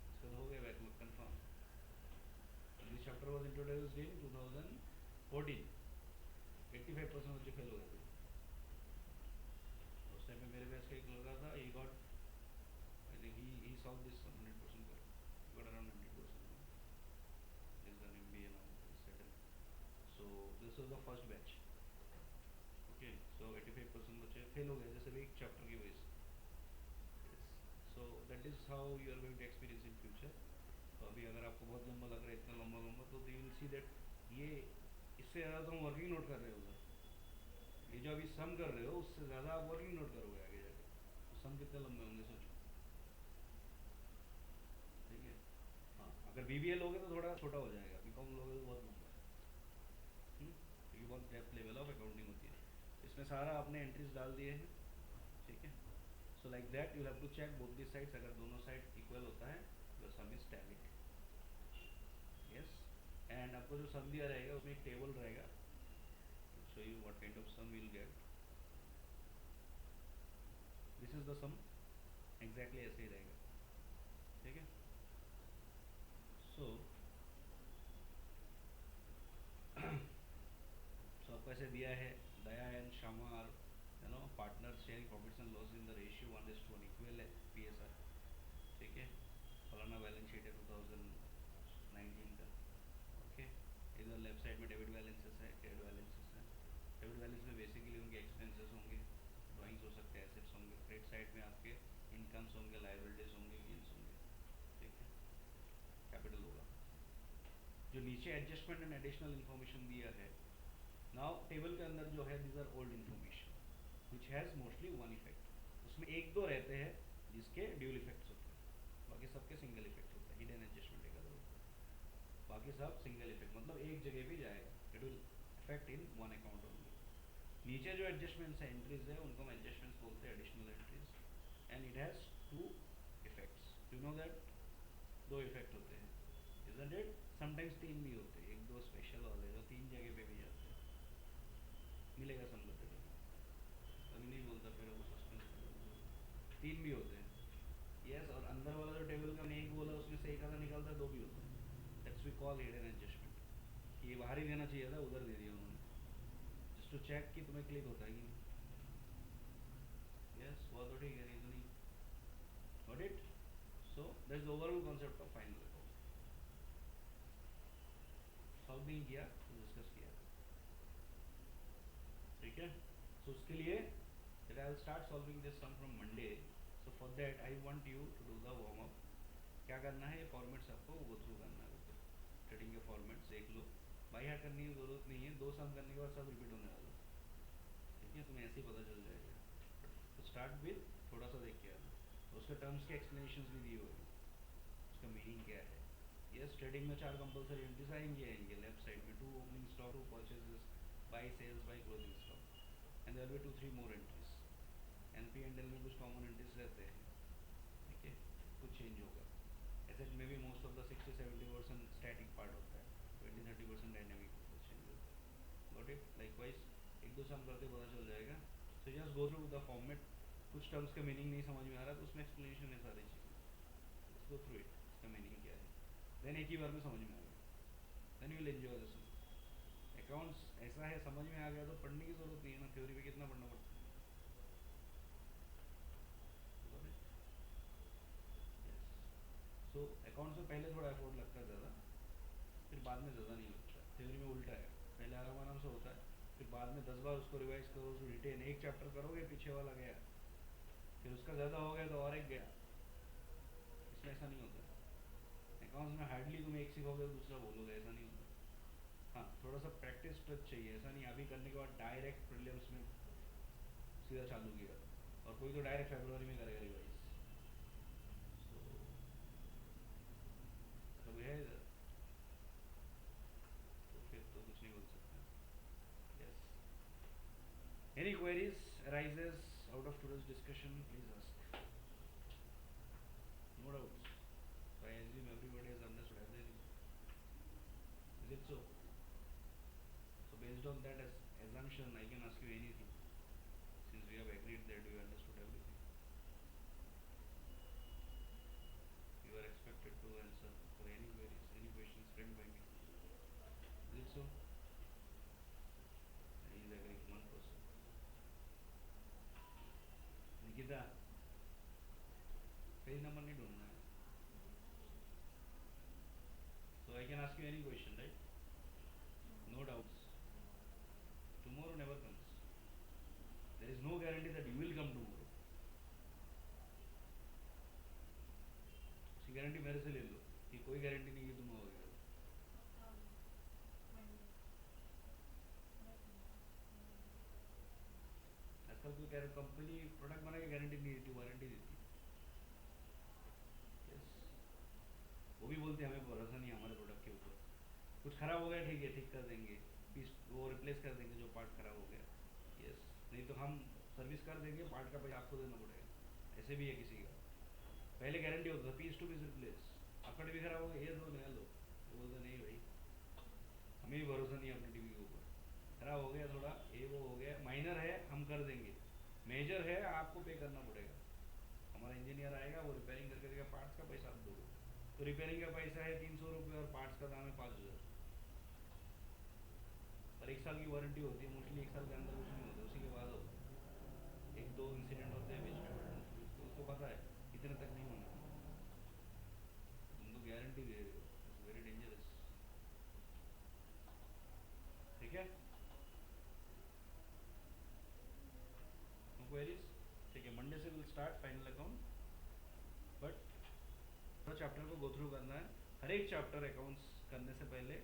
इसका तो हो गया backlog confirm. This chapter was introduced in 2014, 85% बच्चे फेल हो गए थे उस टाइम पे। मेरे बैच का एक लड़का था, he got I think he solve this 100% कर, got around 90%, is done MBA now, is settled. So this was the first batch, okay. So 85% बच्चे फेल हो गए जैसे भी एक चैप्टर की वजह से। Yes, so that is how you are going to experience in future. तो अभी अगर आपको बहुत लंबा लग रहा है, इतना लंबा लंबा, तो यू विल सी दैट ये इससे ज़्यादा तो हम वर्किंग नोट कर रहे हो उधर, ये जो अभी सम कर रहे हो उससे ज़्यादा आप वर्किंग नोट करोगे आगे जाके, तो सम कितने लंबे होंगे सोचो, ठीक है। हाँ, अगर BBA लोगे तो थोड़ा छोटा हो जाएगा, BCom लोगे तो बहुत लंबा है, क्योंकि बहुत डेप्थ लेवल ऑफ अकाउंटिंग होती है। इसमें सारा आपने एंट्रीज डाल दिए हैं, ठीक है। So like that you have to check both the sides, अगर दोनों साइड इक्वल होता है your sum is tallied, yes. And आपको जो सम दिया रहेगा उसमें एक टेबल रहेगा, show you what kind of sum will get. This is the sum, exactly ऐसे ही रहेगा, ठीक है। सो सो आपको ऐसे दिया है, Daya and Shyama are you know partner sharing profits and loss in the ratio 1:1 equal है PSR, ठीक है। फलाना बैलेंस शीट है 2019 का, ओके। इधर लेफ्ट साइड में डेबिट बैलेंसेस है, क्रेडिट बैलेंसेस है। डेबिट बैलेंस में बेसिकली उनके एक्सपेंसेस होंगे, ड्राइंग्स हो सकते हैं, एसेट्स होंगे। क्रेडिट साइड में आपके इनकम्स होंगे, लाइबिलिटीज होंगे, गेन्स होंगे, ठीक है। कैपिटल होगा। जो नीचे एडजस्टमेंट एंड एडिशनल इन्फॉर्मेशन दिया है, नाउ टेबल के अंदर जो है these are old information which has mostly one effect. उसमें एक दो रहते हैं जिसके ड्यूल इफेक्ट्स होते हैं, बाकी सबके सिंगल इफेक्ट होता है। हिडन एडजस्टमेंट एक अदर होता है, बाकी सब सिंगल इफेक्ट, मतलब एक जगह पे जाएगा, it will effect in one account only. नीचे जो एडजस्टमेंट्स है, एंट्रीज है, उनको हम एडजस्टमेंट्स बोलते हैं, additional entries, and it has two effects, you know that, दो इफेक्ट होते हैं, इजंट इट। समटाइम्स तीन भी होते हैं, एक दो स्पेशल वाले जो तीन जगह पे भी जाते हैं, मिलेगा समझ टेबल में, अभी नहीं बोलता फिर वो सस्पेंस करेगा। तीन भी होते हैं, यस। और अंदर वाला जो टेबल का मैंने एक बोला उसमें से एक आधा निकलता है, दो भी होते हैं, that's we call hidden adjustment, कि ये बाहर ही देना चाहिए था, उधर दे दिया उन्होंने, जस्ट टू चेक कि तुम्हें क्लिक होता है कि नहीं। यस, हुआ तो ठीक है, नहीं तो नहीं, got it. So that's the overall concept of final account. Solve नहीं किया तो डिस्कस किया, ठीक है। सो उसके लिए that I will start solving this sum from Monday. So for that I want you to do the warm up। क्या करना है, ये फॉर्मेट्स आपको गो थ्रू करना है, ऊपर ट्रेडिंग के फॉर्मेट्स देख लो, बाई हार्ट करने की ज़रूरत नहीं है, दो सम करने के बाद सब रिपीट होने वाला, ठीक है, तुम्हें ऐसे ही पता चल जाएगा। तो स्टार्ट विद थोड़ा सा देख के आना, उसके टर्म्स के एक्सप्लेनेशन भी दिए हुए हैं, उसका मीनिंग क्या है। यस, ट्रेडिंग में 4 कंपलसरी एंट्रीज आएंगे लेफ्ट साइड में, 2 opening stock, 2 purchases, by sales, by closing stock, and there will be 2-3 more entries. NP&L में कुछ कॉमन एंट्रीज रहते हैं, ठीक है, कुछ चेंज होगा। एसेट में भी most of the 60-70% static part होता है, 20-30% डायनेमिक चेंज होता है, गॉट इट। लाइकवाइज एक दो सम करके पता चल जाएगा। So just go through the format, कुछ टर्म्स का मीनिंग नहीं समझ में आ रहा तो उसमें एक्सप्लेनेशन है सारी चीज़ें, जस्ट गो थ्रू इट, इसका मीनिंग क्या है, देन एक ही बार में समझ में आ गया, then you will enjoy the sum. Accounts ऐसा है, समझ में आ गया तो पढ़ने की ज़रूरत नहीं है ना, थ्योरी पे कितना पढ़ना पड़ता है, got it. Yes, so accounts में पहले थोड़ा एफर्ट लगता है ज़्यादा, फिर बाद में ज़्यादा नहीं लगता। थ्योरी में उल्टा है, पहले आराम आराम से होता है, फिर बाद में 10 बार उसको रिवाइज करो, उसको रिटेन, एक चैप्टर करोगे पीछे वाला गया, फिर उसका ज़्यादा हो गया तो और एक गया, इसमें ऐसा नहीं होता है। अकाउंट्स में हार्डली तुम एक सीखोगे तो दूसरा बोलोगे, ऐसा नहीं होता। हाँ, थोड़ा सा प्रैक्टिस टच चाहिए, ऐसा नहीं अभी करने के बाद डायरेक्ट प्रीलिम्स में सीधा चालू किया, और कोई तो डायरेक्ट फरवरी में करेगा रिवाइज। सो सब है इधर, तो फिर तो कुछ नहीं बोल सकते। Yes, any queries arises out of today's discussion, please ask. No doubts. So I assume everybody has understood everything. Is it so? So based on that as assumption, I can ask you anything, since we have agreed that you understood everything. You are expected to answer for any queries, any questions framed by me. Is it so? He is agreeing, one person. Nikita, page number नहीं ढूंढना है. So I can ask you any question, right? No doubts. Tomorrow never comes. There is no guarantee that you will come tomorrow. उसकी guarantee मेरे से ले लो कि कोई guarantee नहीं कि तुम आओगे. आजकल कोई कंपनी प्रोडक्ट बना के गारंटी नहीं देती, वारंटी देती है. यस, वो भी बोलते हैं हमें भरोसा नहीं है हमारे प्रोडक्ट के ऊपर. कुछ खराब हो गया ठीक है, ठीक कर देंगे, पीस वो रिप्लेस कर देंगे जो पार्ट खराब हो गया. यस, नहीं तो हम सर्विस कर देंगे, पार्ट का पैसा आपको देना पड़ेगा. ऐसे भी है किसी का. पहले गारंटी होता था पीस टू पीस रिप्लेस, आपका टीवी खराब हो गया, ये दो नया लो. वो बोलते नहीं भाई, हमें भी भरोसा नहीं है अपने टीवी के ऊपर. खराब हो गया थोड़ा, ये वो हो गया, माइनर है हम कर देंगे, मेजर है आपको पे करना पड़ेगा. हमारा इंजीनियर आएगा, वो रिपेयरिंग करके देगा, पार्ट्स का पैसा आप दोगे. तो रिपेयरिंग का पैसा है 300 रुपये और पार्ट्स का दाम है 5,000. और 1 साल की वारंटी होती है, मोस्टली 1 साल के अंदर कुछ नहीं होता, उसी के बाद होता है. एक दो इंसिडेंट होते हैं बीच में, तो उसको पता है इतने तक नहीं होना. तुम तो गारंटी दे रहे हो, इट्स वेरी डेंजरस. ठीक है, नो क्वेरीज. ठीक है, मंडे से will start final account, but थोड़ा चैप्टर को गो थ्रू करना है. हर एक चैप्टर अकाउंट्स करने से पहले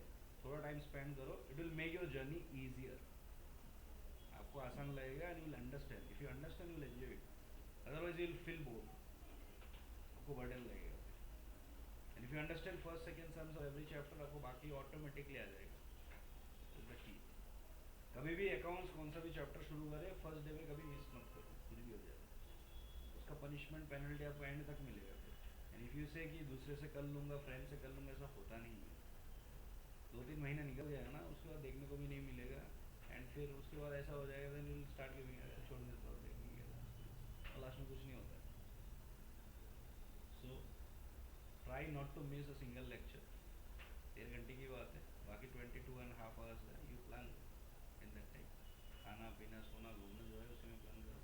थोड़ा टाइम स्पेंड करो. It will make your journey easier. आपको आसान लगेगा and you will understand. If you understand you will enjoy it, otherwise you will feel bore, आपको बर्डन लगेगा. And if you understand first second sums of every chapter, आपको बाकी automatically आ जाएगा. Is the key. कभी भी accounts कौन सा भी चैप्टर शुरू करें, फर्स्ट डे में कभी मिस मत करो, कुछ भी हो जाए. उसका पनिशमेंट पेनल्टी आपको एंड तक मिलेगा. एंड इफ़ यू से कि दूसरे से कर लूँगा, फ्रेंड से कर लूँगा, ऐसा होता नहीं है. 2-3 महीना निकल गया ना, उसके बाद देखने को भी नहीं मिलेगा. एंड फिर उसके बाद ऐसा हो जाएगा, then you will start giving, छोड़ देता हूँ देखेंगे, और लास्ट में कुछ नहीं होता है. So try not to miss a single lecture. 1.5 घंटे की बात है, बाकी 22.5 आवर्स है. You plan in that time. खाना पीना सोना घूमना जो है उसी में प्लान करो.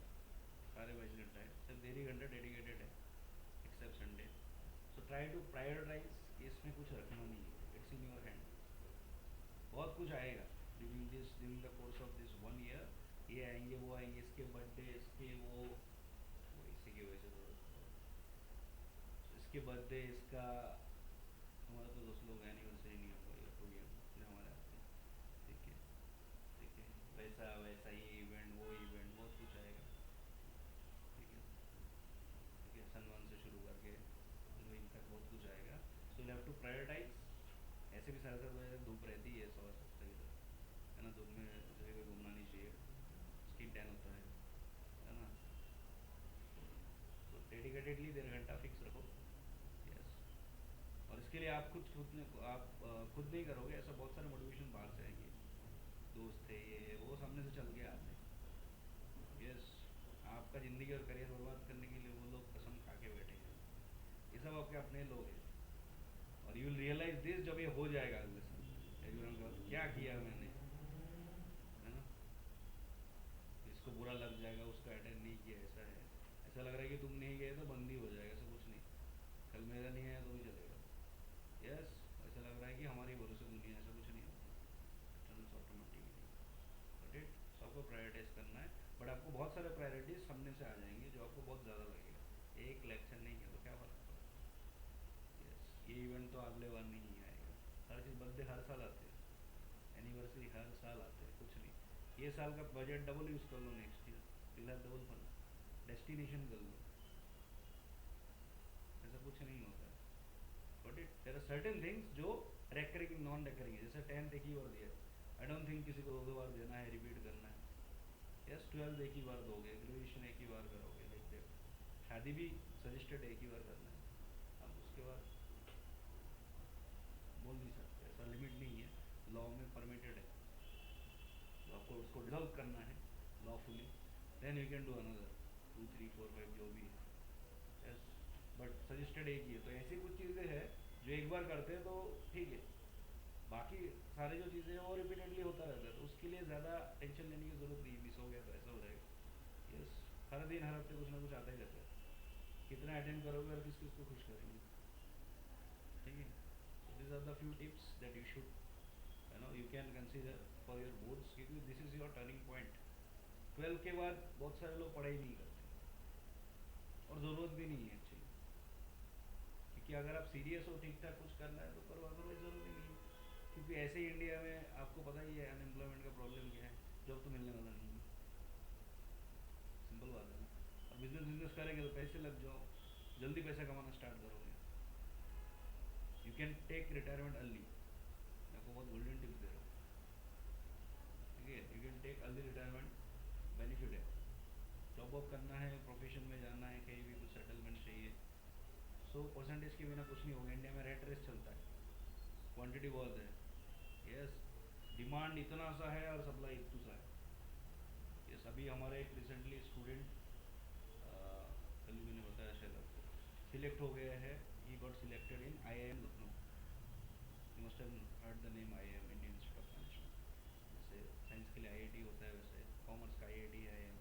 सारे 22 घंटा है, सिर्फ 1.5 घंटा डेडिकेटेड है except Sunday. So try to prioritize कि इसमें कुछ रखना नहीं है. It's in your hand. बहुत कुछ आएगा during the course of this 1 year. ये आएंगे, वो आएंगे, इसके बर्थडे, इसके वो इसी की वजह से इसके बर्थडे, इसका. हमारा तो दोस्त लोग एनिवर्सरी नहीं हो पाएगा, तो ये फिर हमारे आते हैं. ठीक है, ठीक है, वैसा वैसा ही इवेंट, वो इवेंट, बहुत कुछ आएगा. ठीक है, ठीक है, सन 1 से शुरू करके इन तक बहुत कुछ आएगा. So you have to prioritize. ऐसे भी सारे सारे धूप रहती है 100 इधर, है ना. धूप में जगह पे घूमना नहीं चाहिए, स्किन टैन होता है ना. तो डेडिकेटेडली 1.5 घंटा फिक्स रखो. यस, और इसके लिए आप खुद नहीं करोगे, ऐसा बहुत सारे मोटिवेशन बाहर से आएंगे. दोस्त थे ये वो, सामने से चल के आते हैं. यस, आपका ज़िंदगी और करियर बर्बाद करने के लिए वो लोग कसम खा के बैठे हैं. ये सब आपके अपने लोग हैं. और यू विल रियलाइज दिस जब ये हो जाएगा अगले साल एग्जाम के बाद, क्या किया मैंने, है ना. इसको बुरा लग जाएगा, उसका अटेंड नहीं किया, ऐसा है. ऐसा लग रहा है कि तुम नहीं गए तो बंद ही हो जाएगा, ऐसा कुछ नहीं. कल मेरा नहीं आया तो भी चलेगा. यस, ऐसा लग रहा है कि हमारी भरोसे दुनिया, ऐसा कुछ नहीं होता. Turns automatically. बट इट सबको प्रायोरिटाइज करना है. बट आपको बहुत सारे प्रायोरिटीज सामने से आ जाएंगे जो आपको बहुत ज़्यादा लगेगा. एक लेक्चर नहीं किया तो क्या फर्क पड़ा. यस, ये इवेंट तो अगले बार नहीं आएगा. हर चीज़, बर्थडे हर साल आते हैं, एनिवर्सरी हर साल आते हैं, कुछ नहीं. ये साल का बजट डबल यूज़ कर लो next year, you'll have double fun. Destination कर लो, ऐसा कुछ नहीं होता है. But it there are certain things जो रेकरिंग नॉन रेकरिंग है. जैसे 10th एक ही बार दिया, आई डोंट थिंक किसी को 2 बार देना है, रिपीट करना है. यस 12th एक ही बार दोगे, ग्रेजुएशन एक ही बार करोगे, लाइक दैट. शादी भी सजेस्टेड एक ही बार करना है. अब उसके बाद बोल नहीं सकते, ऐसा लिमिट नहीं है, लॉ में परमिटेड है. तो आपको उसको डिजॉल्व करना है lawfully, then you can do another 2 3 4 5 जो भी है. यस बट सजेस्टेड एक ही है. तो ऐसी कुछ चीज़ें हैं जो एक बार करते हैं तो ठीक है, बाकी सारी जो चीज़ें हैं वो रिपीटेडली होता रहता है, तो उसके लिए ज़्यादा टेंशन लेने की ज़रूरत नहीं. मिस हो गया तो ऐसा हो जाएगा. यस हर दिन हर हफ्ते कुछ ना कुछ आता ही रहता है. कितना अटेंड करोगे और किस किस को खुश करेंगे. ठीक है. So this are the few tips that you should you can consider for your boards, क्योंकि this is your turning point. 12 के बाद बहुत सारे लोग पढ़ाई नहीं करते और ज़रूरत भी नहीं है एक्चुअली, क्योंकि अगर आप सीरियस हो ठीक ठाक कुछ करना है तो करो, अदरवाइज ज़रूरी नहीं है. क्योंकि ऐसे ही इंडिया में आपको पता ही है अनएम्प्लॉयमेंट का प्रॉब्लम क्या है, जॉब तो मिलने वाला नहीं है. सिंपल बात है ना. और बिजनेस बिजनेस करेंगे तो पैसे लग जाओ, जल्दी पैसा कमाना स्टार्ट करोगे. You can take retirement early. मैं आपको बहुत गोल्डन टिप्स दे रहा हूँ. ठीक है. You can take early retirement, benefit है. जॉब वॉब करना है, प्रोफेशन में जाना है, कहीं भी कुछ सेटलमेंट चाहिए. सो परसेंटेज के बिना कुछ नहीं होगा. इंडिया में रेट रेस चलता है, क्वांटिटी बहुत है. यस डिमांड इतना सा है और सप्लाई इतना सा है. यस अभी हमारे एक रिसेंटली स्टूडेंट, कल ही मैंने बताया शायद आपको, सिलेक्ट हो गया है. He got selected in IIM Lucknow. You must have heard the name IIM, Indian institute of management. जैसे साइंस के लिए IIT होता है, वैसे कॉमर्स का IIT है IIM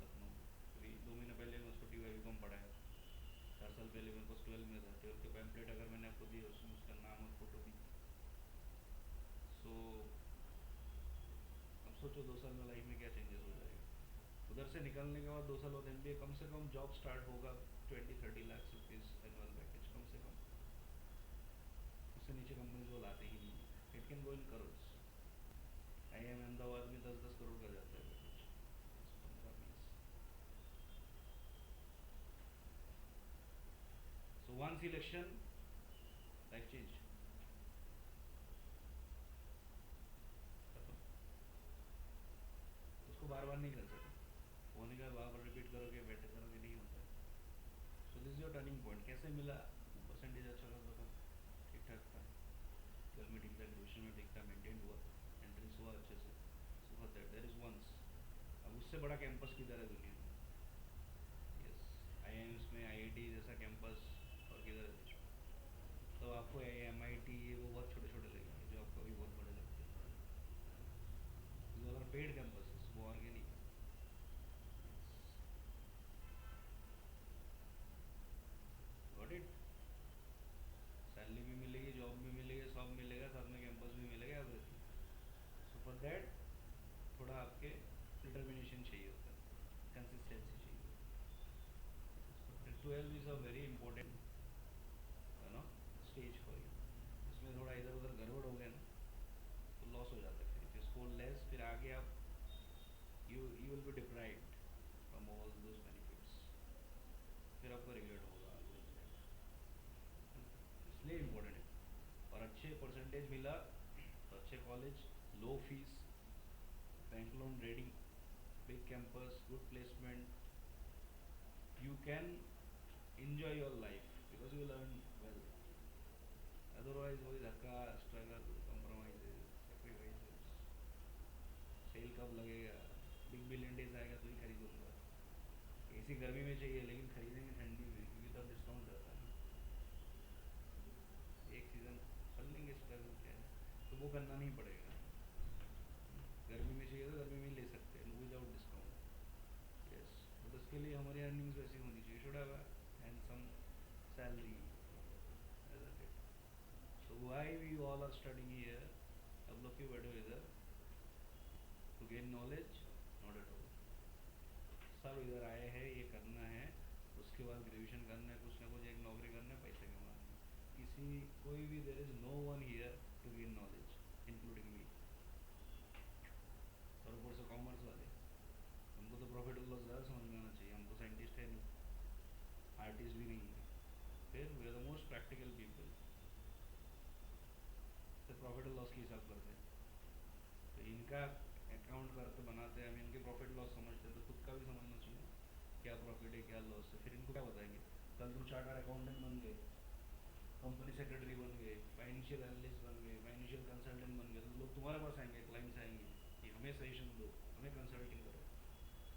लखनऊ. अभी 2 महीने पहले मैं उसको TY पढ़ाया. 4 साल पहले मेरे पास 12 में था. 12 के पैम्पलेट अगर मैंने आपको दिए, उसमें उसका नाम और फोटो दी. सो अब सोचो 2 साल में लाइफ में क्या चेंजेस हो जाएगा. उधर से निकलने के बाद 2 साल बाद MBA, कम से कम जॉब स्टार्ट होगा 20-30 लाख रुपीज़ एनुअल पैकेज कम से कम. उससे नीचे कंपनीज वो लाते ही नहीं है. It can go in crores. IIM Ahmedabad में 10-10 करोड़ का जाता है package, 15-20. So one selection, life change. उसको बार बार नहीं कर सकते. होने का बार बार रिपीट करोगे, बेटर करोगे, नहीं होता है. So this is your turning point. कैसे मिला? परसेंटेज अच्छा खासा था, ठीक ठाक था. 12 में ठीक था, ग्रेजुएशन में ठीक था, मेंटेन हुआ, एंट्रेंस हुआ अच्छे से. So for that there is once. अब उससे बड़ा कैंपस किधर है दुनिया में? यस IIMs में IIT जैसा कैंपस और किधर है देश में? तो आपको MIT ये वो बहुत छोटे छोटे लगेंगे, जो आपको अभी बहुत बड़े लगते हैं. जो अगर पेड कैंपस वो ऑर्गेनिक है. Got it. सैलरी भी मिलेगी, जॉब भी मिलेगी, सब मिलेगा, साथ में कैंपस भी मिलेगा, एवरीथिंग. सो फॉर दैट थोड़ा आपके डिटर्मिनेशन चाहिए होता है, कंसिस्टेंसी चाहिए होता है. 12 is a very important stage for you. इसमें थोड़ा इधर उधर गड़बड़ हो गया ना तो लॉस हो जाता है. फिर इफ यू स्कोर लेस, फिर आगे आप you will be deprived from all those benefits. फिर आपको रिग्रेट होगा आगे जाके. इसलिए इम्पोर्टेंट है. और अच्छे परसेंटेज मिला तो अच्छे college, low fees, bank loan ready, big campus, good placement. You can enjoy your life because you learn well. Otherwise वही धक्का, स्ट्रगल, compromises, sacrifices. सेल कब लगेगा, बिग बिलियन डेज आएगा तो ही खरीदूंगा. AC गर्मी में चाहिए लेकिन खरीदेंगे ठंडी में, क्योंकि तब डिस्काउंट रहता है ना. एक सीज़न कर लेंगे, स्ट्रगल क्या है, तो वो करना नहीं पड़ेगा. गर्मी में चाहिए तो गर्मी में ही ले सकते हैं विदाउट डिस्काउंट. यस बट उसके लिए हमारी अर्निंग्स वैसी होनी चाहिए. Should have and some salary as a kid. So why we all are studying here? अब लोग क्यों बैठे हो इधर? To gain knowledge? Not at all. सब इधर आए हैं ये करना है, उसके बाद ग्रेजुएशन करना है, कुछ ना कुछ एक नौकरी करना है, पैसे कमाना है. किसी कोई भी there is no one here to gain knowledge including me. और ऊपर से कॉमर्स वाले, उनको तो प्रॉफिट और लॉस ज़्यादा इनका अकाउंट करते बनाते हैं, हम इनके प्रॉफिट लॉस समझते हैं, तो खुद का भी समझना चाहिए क्या प्रॉफिट है क्या लॉस है। फिर इनको क्या बताएंगे? कल तुम चार्टर अकाउंटेंट बन गए, कंपनी सेक्रेटरी बन गए, फाइनेंशियल एनालिस्ट बन गए, फाइनेंशियल कंसल्टेंट बन गए, तो लोग तुम्हारे पास आएंगे, क्लाइंट्स आएंगे कि हमें सजेशन दो, हमें कंसल्टिंग करो,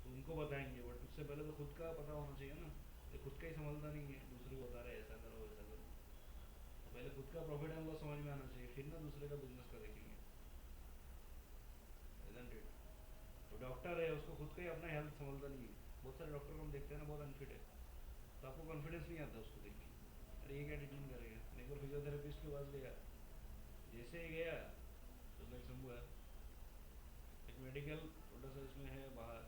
तो उनको बताएंगे। बट उससे पहले तो खुद का पता होना चाहिए ना। ये खुद का ही समझता नहीं है, दूसरे को बता रहे हैं ऐसा करो वैसा करो। तो पहले खुद का प्रॉफिट एंड लॉस समझ में आना चाहिए, फिर ना दूसरे का बिजनेस का देखेंगे, isn't it? तो डॉक्टर है, उसको खुद का ही अपना हेल्थ समझता नहीं है। बहुत सारे डॉक्टर को हम देखते हैं ना, बहुत अनफिट है, तो आपको कॉन्फिडेंस नहीं आता उसको देख के, अरे ये क्या ट्रीटमेंट करेगा। एक बार फिजियोथेरेपिस्ट के पास गया, जैसे ही गया तो लाइक शंभू है, एक मेडिकल छोटा सा इसमें है बाहर,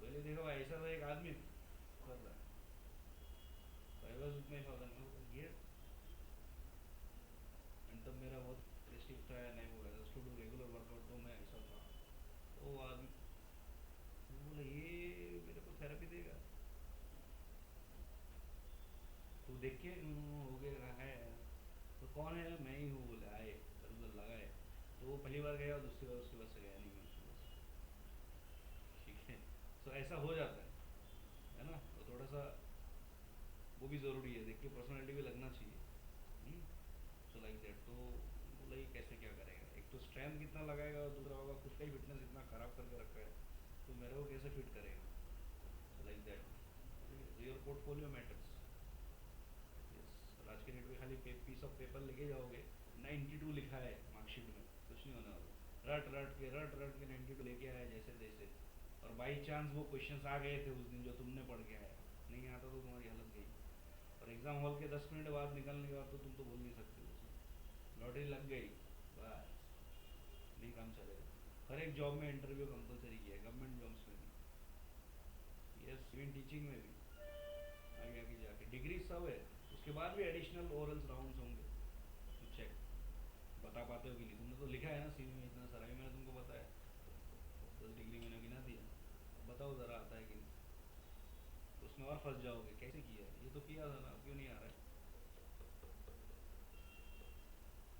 पहले देखो ऐसा था एक आदमी कर रहा है, तो I was with my father, ये एंड तब मेरा बहुत टेस्टिव था या नहीं हुआ टू डू रेगुलर वर्कआउट, तो मैं ऐसा था। तो वो आदमी बोले ये मेरे को थेरेपी देगा, तो देख के हो गया है, तो कौन है? मैं ही हूँ बोले, आए सर उधर लगाए। तो वो पहली बार गया और दूसरी बार उसके पास से गया नहीं मैं उसके पास। ठीक है, तो ऐसा हो जाता है ना, तो थोड़ा सा वो भी ज़रूरी है, देख के पर्सनैलिटी भी लगना चाहिए। सो लाइक दैट। तो बोला ये कैसे क्या करेगा, एक तो स्ट्रेंथ कितना लगाएगा और दूसरा होगा खुद का ही फिटनेस इतना ख़राब करके रखा है, तो मेरे को कैसे फिट करेगा। सो like that, your portfolio matters. Yes, और आज के डेट में खाली पीस ऑफ पेपर लेके जाओगे, 92 लिखा है मार्कशीट में, कुछ नहीं होने वाला। रट रट के 92 लेके आया जैसे तैसे, और बाई चांस वो क्वेश्चंस आ गए थे उस दिन जो तुमने पढ़ के आया, नहीं आता तो तुम्हारी हालत गई। और एग्ज़ाम हॉल के 10 मिनट बाद निकलने के बाद तो तुम तो बोल नहीं सकते उसमें, लॉटरी लग गई, बस नहीं काम चलेगा। हर एक जॉब में इंटरव्यू कंपलसरी किया है, गवर्नमेंट जॉब्स में भी, यस इवन टीचिंग में भी, आगे आगे जाके डिग्री सब है, उसके बाद भी एडिशनल ओरल्स राउंड्स होंगे, तो चेक बता पाते हो कि नहीं। तुमने तो लिखा है ना सीवी में इतना सारा, भी मैंने तुमको बताया, 10 डिग्री मैंने गिना दिया, बताओ ज़रा आता है कि नहीं। तो उसमें और फंस जाओगे, कैसे किया है, ये तो किया था ना, क्यों नहीं आ रहा है।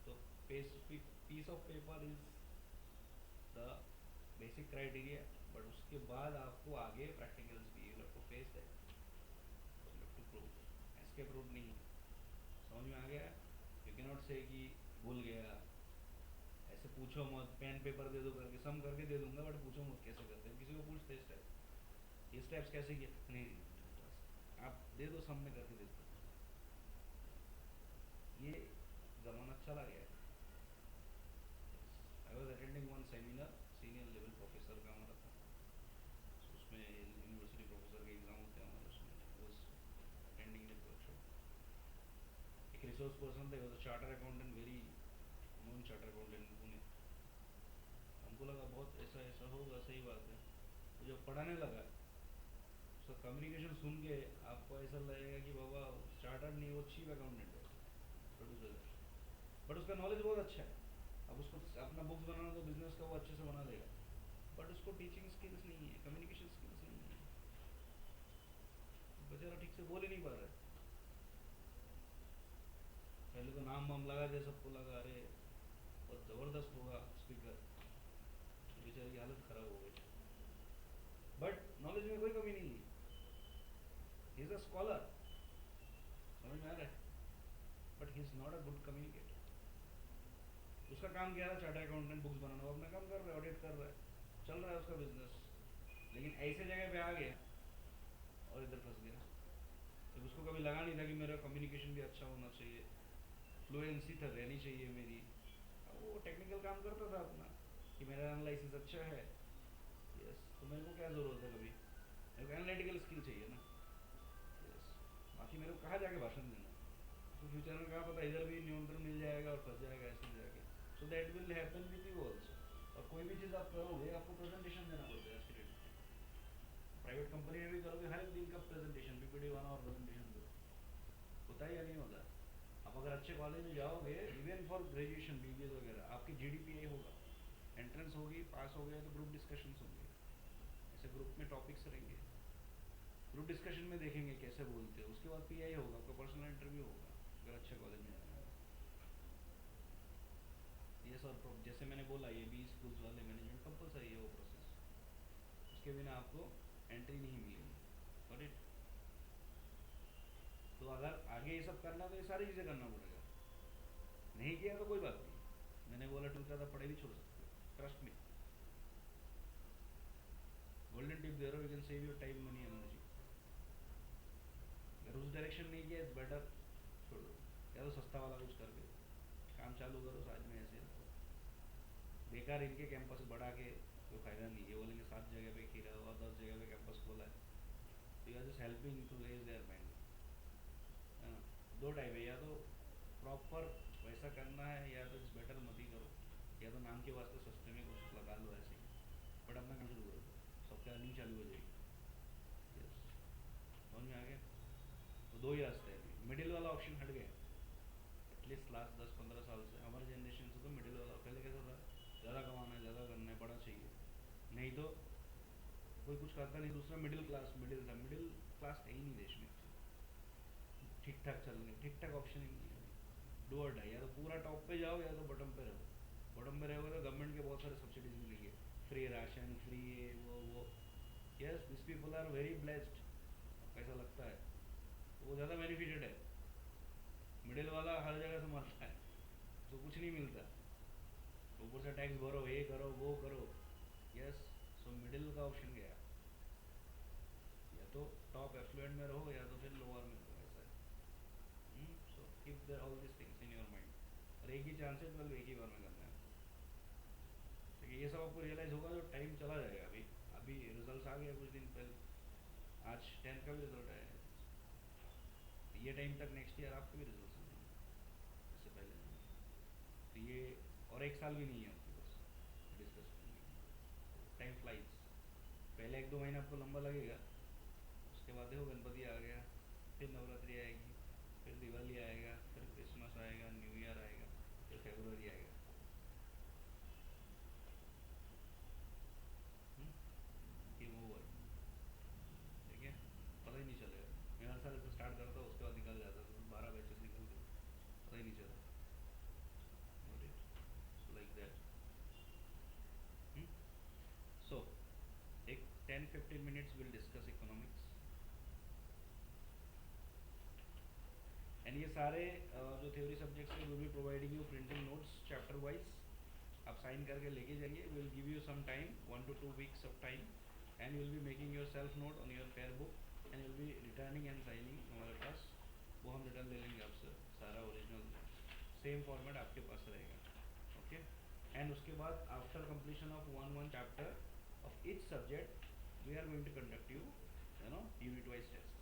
तो piece of paper is the basic criteria, but उसके बाद आपको आगे प्रैक्टिकल्स भी, you have to face that, you have to prove, escape route नहीं है। समझ में आ गया? यू कैन नॉट से कि भूल गया, ऐसे पूछो मत, पेन पेपर दे दो करके, सम करके दे दूंगा बट पूछो मत कैसे करते हैं, किसी को पूछते स्टेप्स, ये स्टेप्स कैसे किया, नहीं नहीं आप दे दो, सम में करके देते, ये ज़माना चला गया है। I was attending one seminar, senior level professor का हमारा था, उसमें यूनिवर्सिटी प्रोफेसर के एग्ज़ाम होते हैं हमारे, उसमें वॉज अटेंडिंग द वर्कशॉप। एक रिसोर्स पर्सन थे, वो charter accountant, very non charter accountant इन पुणे। हमको लगा बहुत ऐसा ऐसा होगा, सही बात है। तो जब पढ़ाने लगा, उसका कम्युनिकेशन सुन के आपको ऐसा लगेगा कि बाबा चार्टर्ड नहीं, वो चीफ अकाउंटेंट है, प्रोड्यूसर, बट उसका नॉलेज बहुत अच्छा है। अब उसको अपना बुक्स बनाना तो बिजनेस का वो अच्छे से बना देगा, बट उसको टीचिंग स्किल्स नहीं है, कम्युनिकेशन स्किल्स नहीं है, बेचारा ठीक से बोल ही नहीं पा रहा है। पहले तो नाम वाम लगा दिया, सबको लगा अरे बहुत ज़बरदस्त होगा स्पीकर, बेचारे की हालत ख़राब हो गई। बट नॉलेज में कोई कमी नहीं है, ही इज़ अ स्कॉलर, समझ में आ रहा है, but he is not a good communicator. उसका काम क्या था, चार्टर अकाउंटेंट बुक्स बनाना, वो अपना काम कर रहा है, ऑडिट कर रहा है, चल रहा है उसका बिजनेस। लेकिन ऐसे जगह पे आ गया और इधर फंस गया, जब उसको कभी लगा नहीं था कि मेरा कम्युनिकेशन भी अच्छा होना चाहिए, फ्लुएंसी था रहनी चाहिए मेरी। अब वो टेक्निकल काम करता था अपना कि मेरा एनालिसिस अच्छा है, यस, तो मेरे को क्या ज़रूरत है, कभी मेरे को एनालिटिकल स्किल चाहिए ना, यस। बाकी मेरे को कहाँ जाके भाषण देना है, तो फ्यूचर में कहाँ पता इधर भी न्यूनतम मिल जाएगा और फंस जाएगा ऐसे जाके। So that will happen with you also. और कोई भी चीज़ आप करोगे आपको प्रेजेंटेशन देना पड़ता है आज के डेट में, प्राइवेट कंपनी में भी करोगे, हर एक दिन का प्रेजेंटेशन, पीपीटी बनाओ और प्रेजेंटेशन दो, होता है या नहीं होता? आप अगर अच्छे कॉलेज में जाओगे, इवन फॉर ग्रेजुएशन बीबीए वगैरह, आपकी जीडीपीए होगा, एंट्रेंस होगी, पास हो गया तो ग्रुप डिस्कशंस होंगे, ऐसे ग्रुप में टॉपिक्स रहेंगे, ग्रुप डिस्कशन में देखेंगे कैसे बोलते हो, उसके बाद पीआई होगा, आपका पर्सनल इंटरव्यू होगा अगर अच्छे कॉलेज में जाना है। यस और जैसे मैंने बोला ये 20 स्कूल्स वाले मैनेजमेंट कंपलसरी है वो प्रोसेस, उसके बिना आपको एंट्री नहीं मिलेगी। Got it? तो अगर आगे ये सब करना तो ये सारी चीज़ें करना पड़ेगा, नहीं किया तो कोई बात नहीं, मैंने बोला 12 का पढ़ाई भी छोड़ सकते हो, ट्रस्ट मी। गोल्डन टिप दे रहा हूँ, you can save your time money energy. अगर उस डायरेक्शन नहीं किया इट्स बेटर छोड़ दो, या तो सस्ता वाला कुछ करके काम चालू करो, साथ में ऐसे रखो। बेकार इनके कैंपस बढ़ा के कोई फ़ायदा नहीं, ये बोलेंगे 7 जगह पे खीरा और 10 जगह पे कैंपस खोला है, तो you are just helping to raise their mind, है ना? दो टाइप है, या तो प्रॉपर वैसा करना है, या तो इट्स बेटर मत ही करो, या तो नाम के वास्ते सस्ते में कुछ लगा लो ऐसे ही, बट अपना काम शुरू करो, सबकी अर्निंग चालू हो जाएगी। यस, समझ में आ गया? तो दो ही रास्ते हैं, मिडिल वाला ऑप्शन हट गया एटलीस्ट लास्ट 10-15 साल से, हमारे जनरेशन से तो मिडिल वाला। पहले कैसा था, ज़्यादा कमाना है, ज़्यादा करना है, बड़ा चाहिए, नहीं तो कोई कुछ करता नहीं, दूसरा मिडिल क्लास, मिडिल था, मिडिल क्लास है ही नहीं देश में, ठीक ठाक चल रहे, ठीक ठाक ऑप्शन ही नहीं है, डू और डाई, या तो पूरा टॉप पे जाओ या तो बॉटम पे रहो। बॉटम पे रहोगे तो गवर्नमेंट के बहुत सारे सब्सिडीज मिलेंगे, फ्री राशन, फ्री ये वो। Yes, this people are very blessed, ऐसा लगता है, तो वो ज़्यादा बेनिफिटेड है। मिडिल वाला हर जगह से मरता है, तो कुछ नहीं मिलता, ऊपर से टैक्स भरो, ये करो वो करो। यस, सो मिडिल का ऑप्शन गया, या तो टॉप एफ्लुएंट में रहो या तो फिर लोअर में रहो, ऐसा है। So keep all this things in your mind, और एक ही चांस है, मतलब एक ही बार में करना है। ठीक है, ये सब आपको रियलाइज़ होगा जो टाइम चला जाएगा। अभी अभी रिजल्ट आ गया कुछ दिन पहले, आज 10th का भी रिजल्ट आया है, ये टाइम तक नेक्स्ट ईयर आपके भी रिजल्ट आ जाएंगे, इससे पहले नहीं। तो ये और 1 साल भी नहीं है आपके पास डिस्कस करने की, टाइम फ्लाइज। पहले 1-2 महीना आपको लंबा लगेगा, उसके बाद देखो गणपति आ गया, फिर नवरात्रि आएगी, फिर दिवाली आएगा, फिर क्रिसमस आएगा, न्यू ईयर आएगा, फिर फरवरी आएगा। गेम ओवर, ठीक है, पता ही नहीं चलेगा। मैं हर साल ऐसे स्टार्ट करता हूँ, उसके बाद निकल जाता था, 12 बैचेस निकल गए, पता ही नहीं चला। Like that. सो एक 10-15 minutes will discuss economics, and ये सारे जो थ्योरी सब्जेक्ट्स हैं will be providing you printing notes chapter wise, आप साइन करके लेके जाइए, will give you some time 1 to 2 weeks of time, and will be making your self note on your fair book, and will be returning and signing हमारे पास, वो हम return ले लेंगे आपसे, सारा ओरिजिनल सेम फॉर्मेट आपके पास रहेगा। ओके, एंड उसके बाद after completion of one chapter of each subject we are going to conduct you know unit wise test,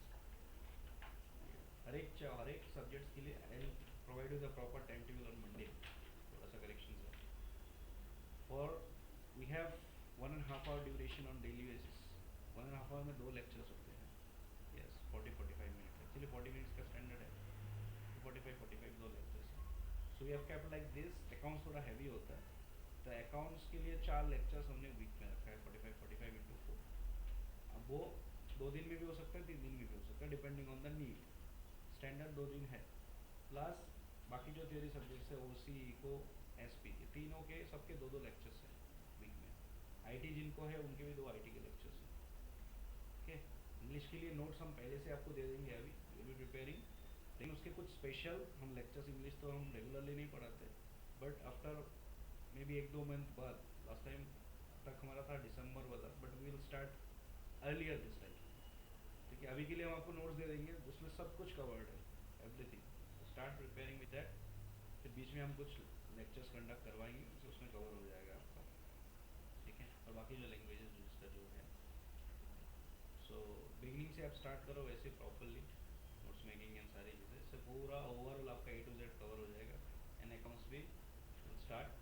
हर एक सब्जेक्ट्स के लिए। I will provide you the proper time table on Monday, थोड़ा सा correction है, और we have 1.5 hour duration on daily basis, 1.5 hour में 2 lectures होते हैं। यस, 40-45 मिनट, एक्चुअली 40 मिनट्स का स्टैंडर्ड है, 45-45 2 लेक्चर्स हैं। सो we have kept like this. Accounts थोड़ा हैवी होता है, तो अकाउंट्स के लिए 4 लेक्चर्स हमने वीक में रखा है, 45-45 × 4। अब वो 2 दिन में भी हो सकता है, 3 दिन में भी हो सकता है, depending on the need. Standard 2 दिन है, प्लस बाकी जो थ्योरी सब्जेक्ट्स है ओसी, इको, एसपी, ये तीनों के सबके 2-2 लेक्चर्स हैं वीक में। आईटी जिनको है उनके भी 2 आईटी के लेक्चर्स हैं। ओके, इंग्लिश के लिए नोट्स हम पहले से आपको दे देंगे, अभी विल बी प्रिपेयरिंग, लेकिन उसके कुछ स्पेशल हम लेक्चर्स, इंग्लिश तो हम रेगुलरली नहीं पढ़ाते, but after maybe 1-2 month बाद, लास्ट टाइम तक हमारा था दिसंबर वाला, but we will start earlier this time. ठीक है, अभी के लिए हम आपको नोट्स दे देंगे जिसमें सब कुछ कवर्ड है, everything, start preparing with that. फिर बीच में हम कुछ लेक्चर्स कंडक्ट करवाएंगे, तो उसमें कवर हो जाएगा आपका। ठीक है, और बाकी जो लैंग्वेजेस जिसका जो है, सो बिगिनिंग से आप स्टार्ट करो वैसे प्रॉपरली, नोट्स मेकिंग एंड सारी चीज़ें, इससे पूरा ओवरऑल आपका A to Z कवर हो जाएगा, एंड अकाउंट्स भी स्टार्ट।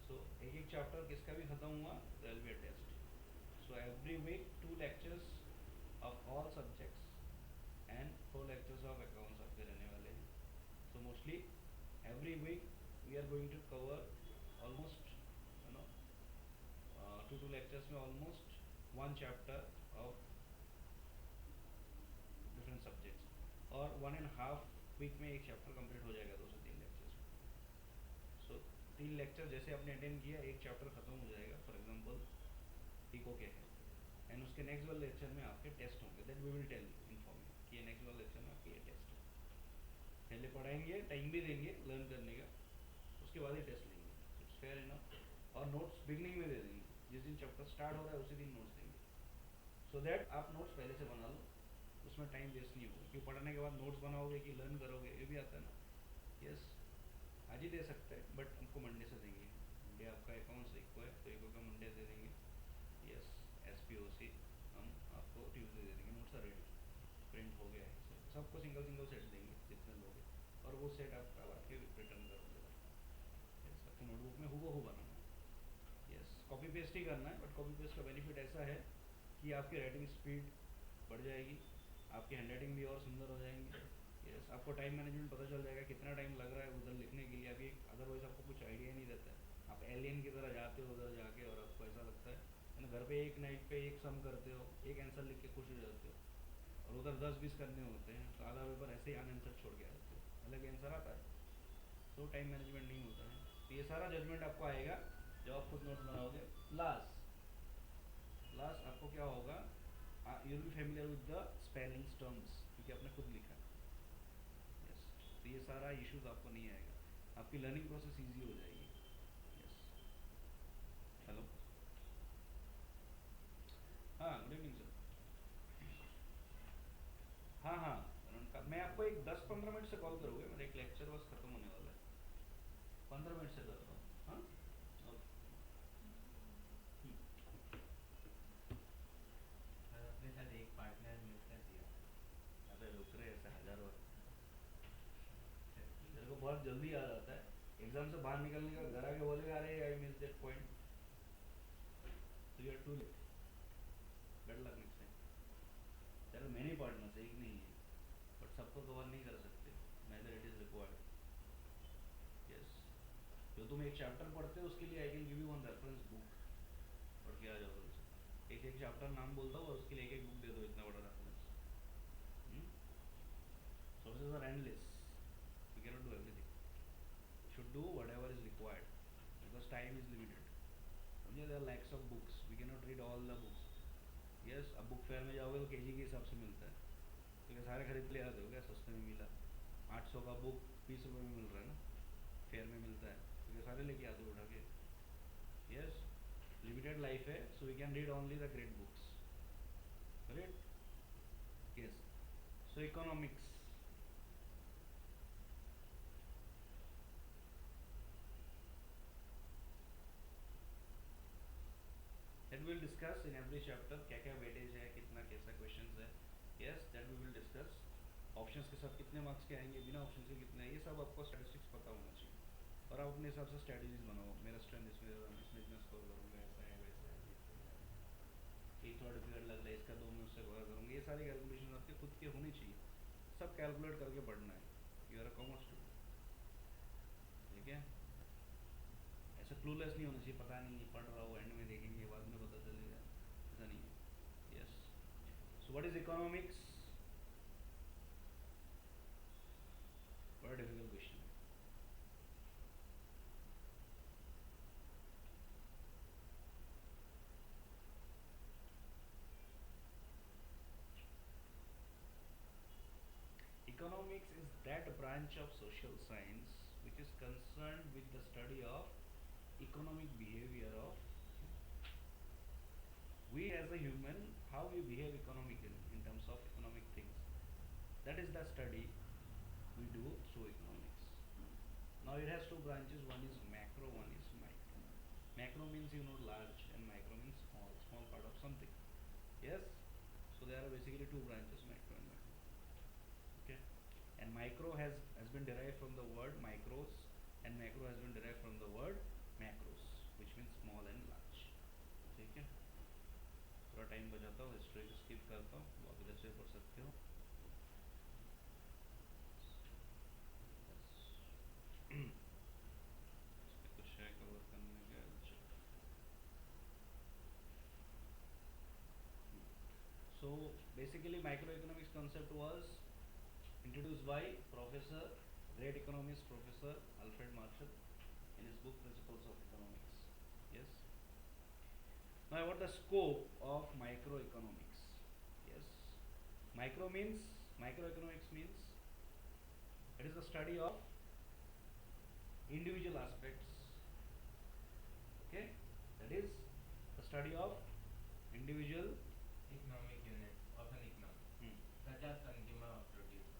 सो एक एक चैप्टर किसका भी ख़त्म हुआ तो will be a test. So every week 2 lectures of all subjects and 4 lectures of accounts आपके रहने वाले हैं। So mostly every week we are going to cover almost, you know, 2 lectures में almost 1 chapter of different subjects, और 1.5 week में एक chapter complete हो जाएगा 2 से 3 लेक्चर्स में। सो 3 लेक्चर जैसे आपने अटेंड किया, एक चैप्टर खत्म हो जाएगा, फॉर एग्जांपल इको क्या है, एंड उसके नेक्स्ट वाले लेक्चर में आपके टेस्ट होंगे, that we will tell inform you कि नेक्स्ट वाले लेक्चर में आपके ये टेस्ट है। पहले पढ़ाएंगे, टाइम भी देंगे लर्न करने का, उसके बाद ही टेस्ट लेंगे, इट्स फेयर इनफ। और नोट्स बिगनिंग में दे देंगे, जिस दिन चैप्टर स्टार्ट हो रहा है उसी दिन नोट्स देंगे, सो दैट आप नोट्स पहले से बना लो, उसमें टाइम वेस्ट नहीं होगा। क्योंकि पढ़ने के बाद नोट्स बनाओगे कि लर्न करोगे, ये भी आता है ना। यस, आज ही दे सकते हैं बट हमको मंडे से देंगे। मंडे आपका अकाउंट्स इको है तो इको का मंडे दे देंगे। यस, एस पी ओ सी हम आपको ट्यूसडे दे देंगे। नोट्स आर रेडी, प्रिंट हो गया है, सबको सिंगल सिंगल सेट देंगे जितने लोग हैं, और वो सेट आप कल आके रिटर्न करोगे घर पे। यस, आपको नोटबुक में हूबहू बनाना है। यस, कॉपी पेस्ट ही करना है, बट कॉपी पेस्ट का बेनिफिट ऐसा है कि आपकी राइटिंग स्पीड बढ़ जाएगी, आपकी हैंड राइटिंग भी और सुंदर हो जाएंगी। यस, आपको टाइम मैनेजमेंट पता चल जाएगा कितना टाइम लग रहा है उधर लिखने के लिए। अभी अदरवाइज आपको कुछ आइडिया नहीं रहता है, आप एलियन की तरह जाते हो उधर जाके, और आपको ऐसा लगता है ना, घर पे एक नाइट पे एक सम करते हो, एक आंसर लिख के खुश हो जाते हो, और उधर 10-20 करने होते हैं तो आधा पेपर ऐसे ही अनआंसर छोड़ के आते हो, अलग आंसर आता है, तो टाइम मैनेजमेंट नहीं होता है। तो ये सारा जजमेंट आपको आएगा जब आप खुद नोट्स बनाओगे। प्लस प्लस आपको क्या होगा, you will be familiar with the spellings terms, क्योंकि आपने खुद लिखा है। यस, तो ये सारा इश्यूज आपको नहीं आएगा, आपकी लर्निंग प्रोसेस ईजी हो जाएगी। यस, हेलो, हाँ गुड इवनिंग सर। हाँ हाँ, मैं आपको एक 10-15 मिनट से कॉल करूँगा, मेरा एक लेक्चर बस खत्म होने वाला है, 15 मिनट से करता हूँ। हाँ, ओके। सर अपने साथ एक पार्टनर मिस कर दिया। अरे रुक रहे, ऐसे हजारों है। सर तेरे को बहुत जल्दी आ जाता है, एग्जाम से बाहर निकलने का, घर आके बोलेगा अरे आई मिस दैट पॉइंट, तो you are too late, bad luck next time. There many partners, एक नहीं है, बट सबको कवर नहीं कर सकते, neither it is required. Yes, जो तुम एक चैप्टर पढ़ते हो उसके लिए I can give you one reference book, पढ़ के आ जाओ कल से। एक एक चैप्टर नाम बोलता हूँ और उसके लिए एक एक बुक दे दो, इतना बड़ा reference. Sources are endless, we can not do everything, should do whatever is required because time is limited। समझे, there are lakhs of books, we cannot read all the books। yes, अब book fair में जाओगे तो KG के हिसाब से मिलता है, तो क्या सारे खरीद ले आते हो क्या, सस्ते में मिला, 800 का बुक 20 रुपये में मिल रहा है ना, फेयर में मिलता है, तो क्या सारे लेके आते हो उठा के। यस, लिमिटेड लाइफ है, so we can read only the great books, correct. Yes, so economics, that we will discuss in every chapter, क्या क्या वेटेज है, कितना कैसा क्वेश्चंस है। Yes, that we will discuss. Options के साथ कितने मार्क्स के आएंगे, बिना ऑप्शन के कितने, ये सब आपको स्टैटिस्टिक्स पता होना चाहिए, और आप अपने हिसाब से स्ट्रेटजीज बनाओ, मेरा स्ट्रेंथ इसमें इतना स्कोर करूँगा, ऐसा है वैसा है, ये थोड़ा डिफिकल्ट लग रहा है, इसका 2 में उससे कवर करूँगा, ये सारे कैलकुलेशन आपके खुद के होने चाहिए, सब कैलकुलेट करके पढ़ना है। You are a commerce student, ठीक है, ऐसा क्लूलेस नहीं होना चाहिए, पता नहीं पढ़ रहा हूँ, एंड में देखेंगे बाद में पता चलेगा, ऐसा नहीं है। Yes, so what is economics, बड़ा डिफिकल्ट क्वेश्चन है। Economics is that branch of social science which is concerned with the study of economic behavior of we as a human, how we behave economically in terms of economic things. That is the study we do through economics. Now it has two branches, one is macro, one is micro. Macro means you know large, and micro means small, small part of something. Yes, so there are basically two branches, macro and micro. Okay, and micro has been derived from the word micros, and macro has been derived from the word macros, which means small and large। ठीक है, थोड़ा time बचाता हूँ, history को skip करता हूँ, वो आप इधर से पढ़ सकते हो। इसमें कुछ है कवर करने का, अच्छा। So basically microeconomics concept was introduced by Professor, great economist Professor Alfred Marshall in in his book Principles of Economics. Yes. Now about the scope of microeconomics. Yes. Microeconomics means it is the study of individual aspects. Okay, that is the study of individual. Economic units of an economy, Hmm, such as consumer produce.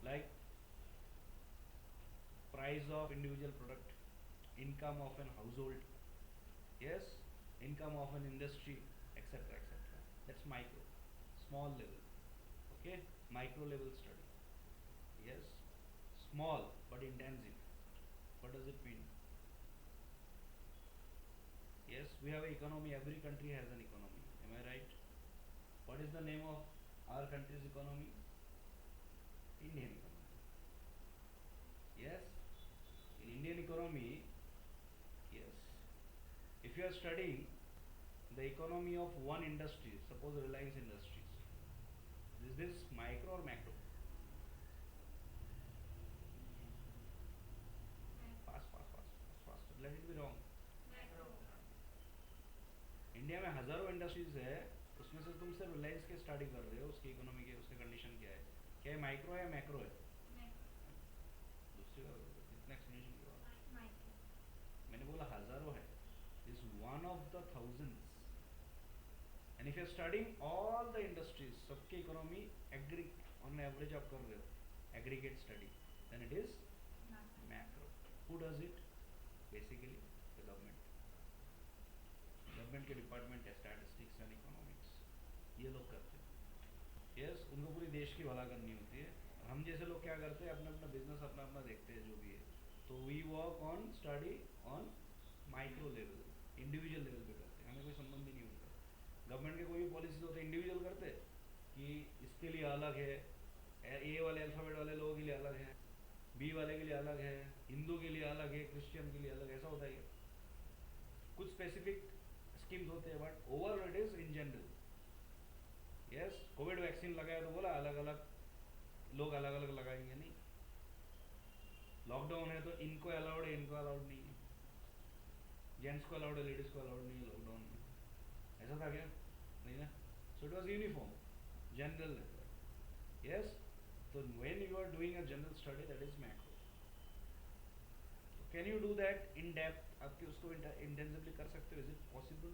like price of individual product, income of an household, yes, income of an industry, etc., etc. That's micro, small level. Okay, micro level study. Yes, small but intensive. What does it mean? Yes, we have an economy. Every country has an economy. Am I right? What is the name of our country's economy? Indian economy. Yes, in Indian economy, yes. If you are studying the economy of one industry, suppose Reliance Industries, is this micro or macro? Fast, fast, fast, fast, fast. Let it be wrong. Macro. India में हजारों industries है, उसमें से तुम सिर्फ रिलायंस के study कर रहे हो, उसकी इकोनॉमी के उसके कंडीशन क्या है माइक्रो है या मैक्रो है? Macro. दूसरी बार इतना एक्सप्लेनेशन क्यों? Micro. मैंने बोला हजारों है, is one of the thousands. And if you are studying all the industries, सबके इकोनॉमी एग्री ऑन एवरेज आप कर रहे हो, aggregate study, then it is Macro. Macro. Who does it? Basically the government. Government के department है statistics and economics, ये लोग करते हैं. यस, उनको पूरी देश की भला करनी होती है. हम जैसे लोग क्या करते हैं, अपना अपना बिजनेस अपना अपना देखते हैं जो भी है. तो we work on study on micro level, individual level पे करते हैं, हमें कोई संबंध ही नहीं होता. गवर्नमेंट के कोई भी पॉलिसीज होते हैं इंडिविजुअल करते हैं कि इसके लिए अलग है, ए वाले अल्फ़ाबेट वाले लोगों के लिए अलग है, बी वाले के लिए अलग है, हिंदू के लिए अलग है, क्रिश्चियन के लिए अलग, ऐसा होता है. कुछ स्पेसिफिक स्कीम्स होते हैं but over it is in general. Yes, Covid vaccine लगाया तो बोला अलग अलग लोग अलग अलग लगाएंगे, नहीं. लॉकडाउन है तो इनको अलाउड है, इनको अलाउड नहीं है, जेंट्स को अलाउड है, लेडीज को अलाउड नहीं है लॉकडाउन में. ऐसा था क्या? नहीं ना. So it was uniform, general. Yes, तो when you are doing a general study that is macro. Can you do that in depth? आपके उसको इंटेंसिवली कर सकते हो? Is it possible?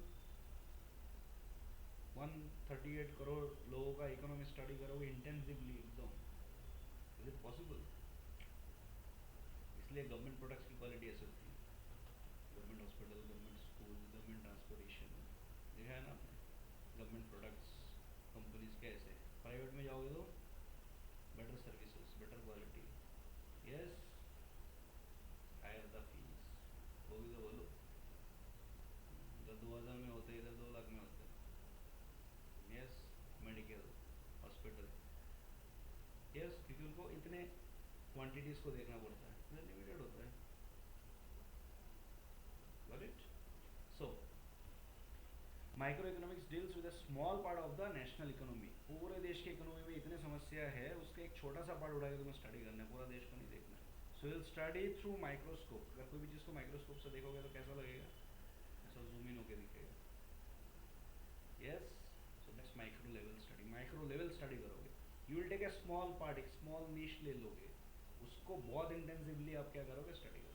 138 करोड़ लोगों का इकोनॉमी स्टडी करोगे इंटेंसिवली एकदम, इज इट पॉसिबल? इसलिए गवर्नमेंट प्रोडक्ट्स की क्वालिटी ऐसी होती है. Government hospital, government school, government transportation, देखा है ना आपने. गवर्नमेंट प्रोडक्ट्स कंपनीज के ऐसे. प्राइवेट में जाओगे तो better services, better quality. Yes, higher the fees. वो भी तो बोलो, इधर 2000 में होते इधर 2 लाख में होते. Yes, medical, hospital. यस, क्योंकि उनको इतने क्वांटिटीज़ को देखना पड़ता है, इधर लिमिटेड होता है. Got it? So, microeconomics deals with a small part of the national economy. पूरे देश की इकोनॉमी में इतने समस्या है, उसका एक छोटा सा पार्ट उठा के तुम्हें स्टडी करना है, पूरा देश को नहीं देखना है. So will study through microscope. अगर कोई भी चीज़ को माइक्रोस्कोप से देखोगे तो कैसा लगेगा? ऐसा जूम इन होके दिखेगा. Yes, so that's micro level study. Micro level study करोगे, you will take a small part, एक स्मॉल नीश ले लोगे, उसको बहुत इंटेंसिवली आप क्या करोगे? स्टडी करोगे.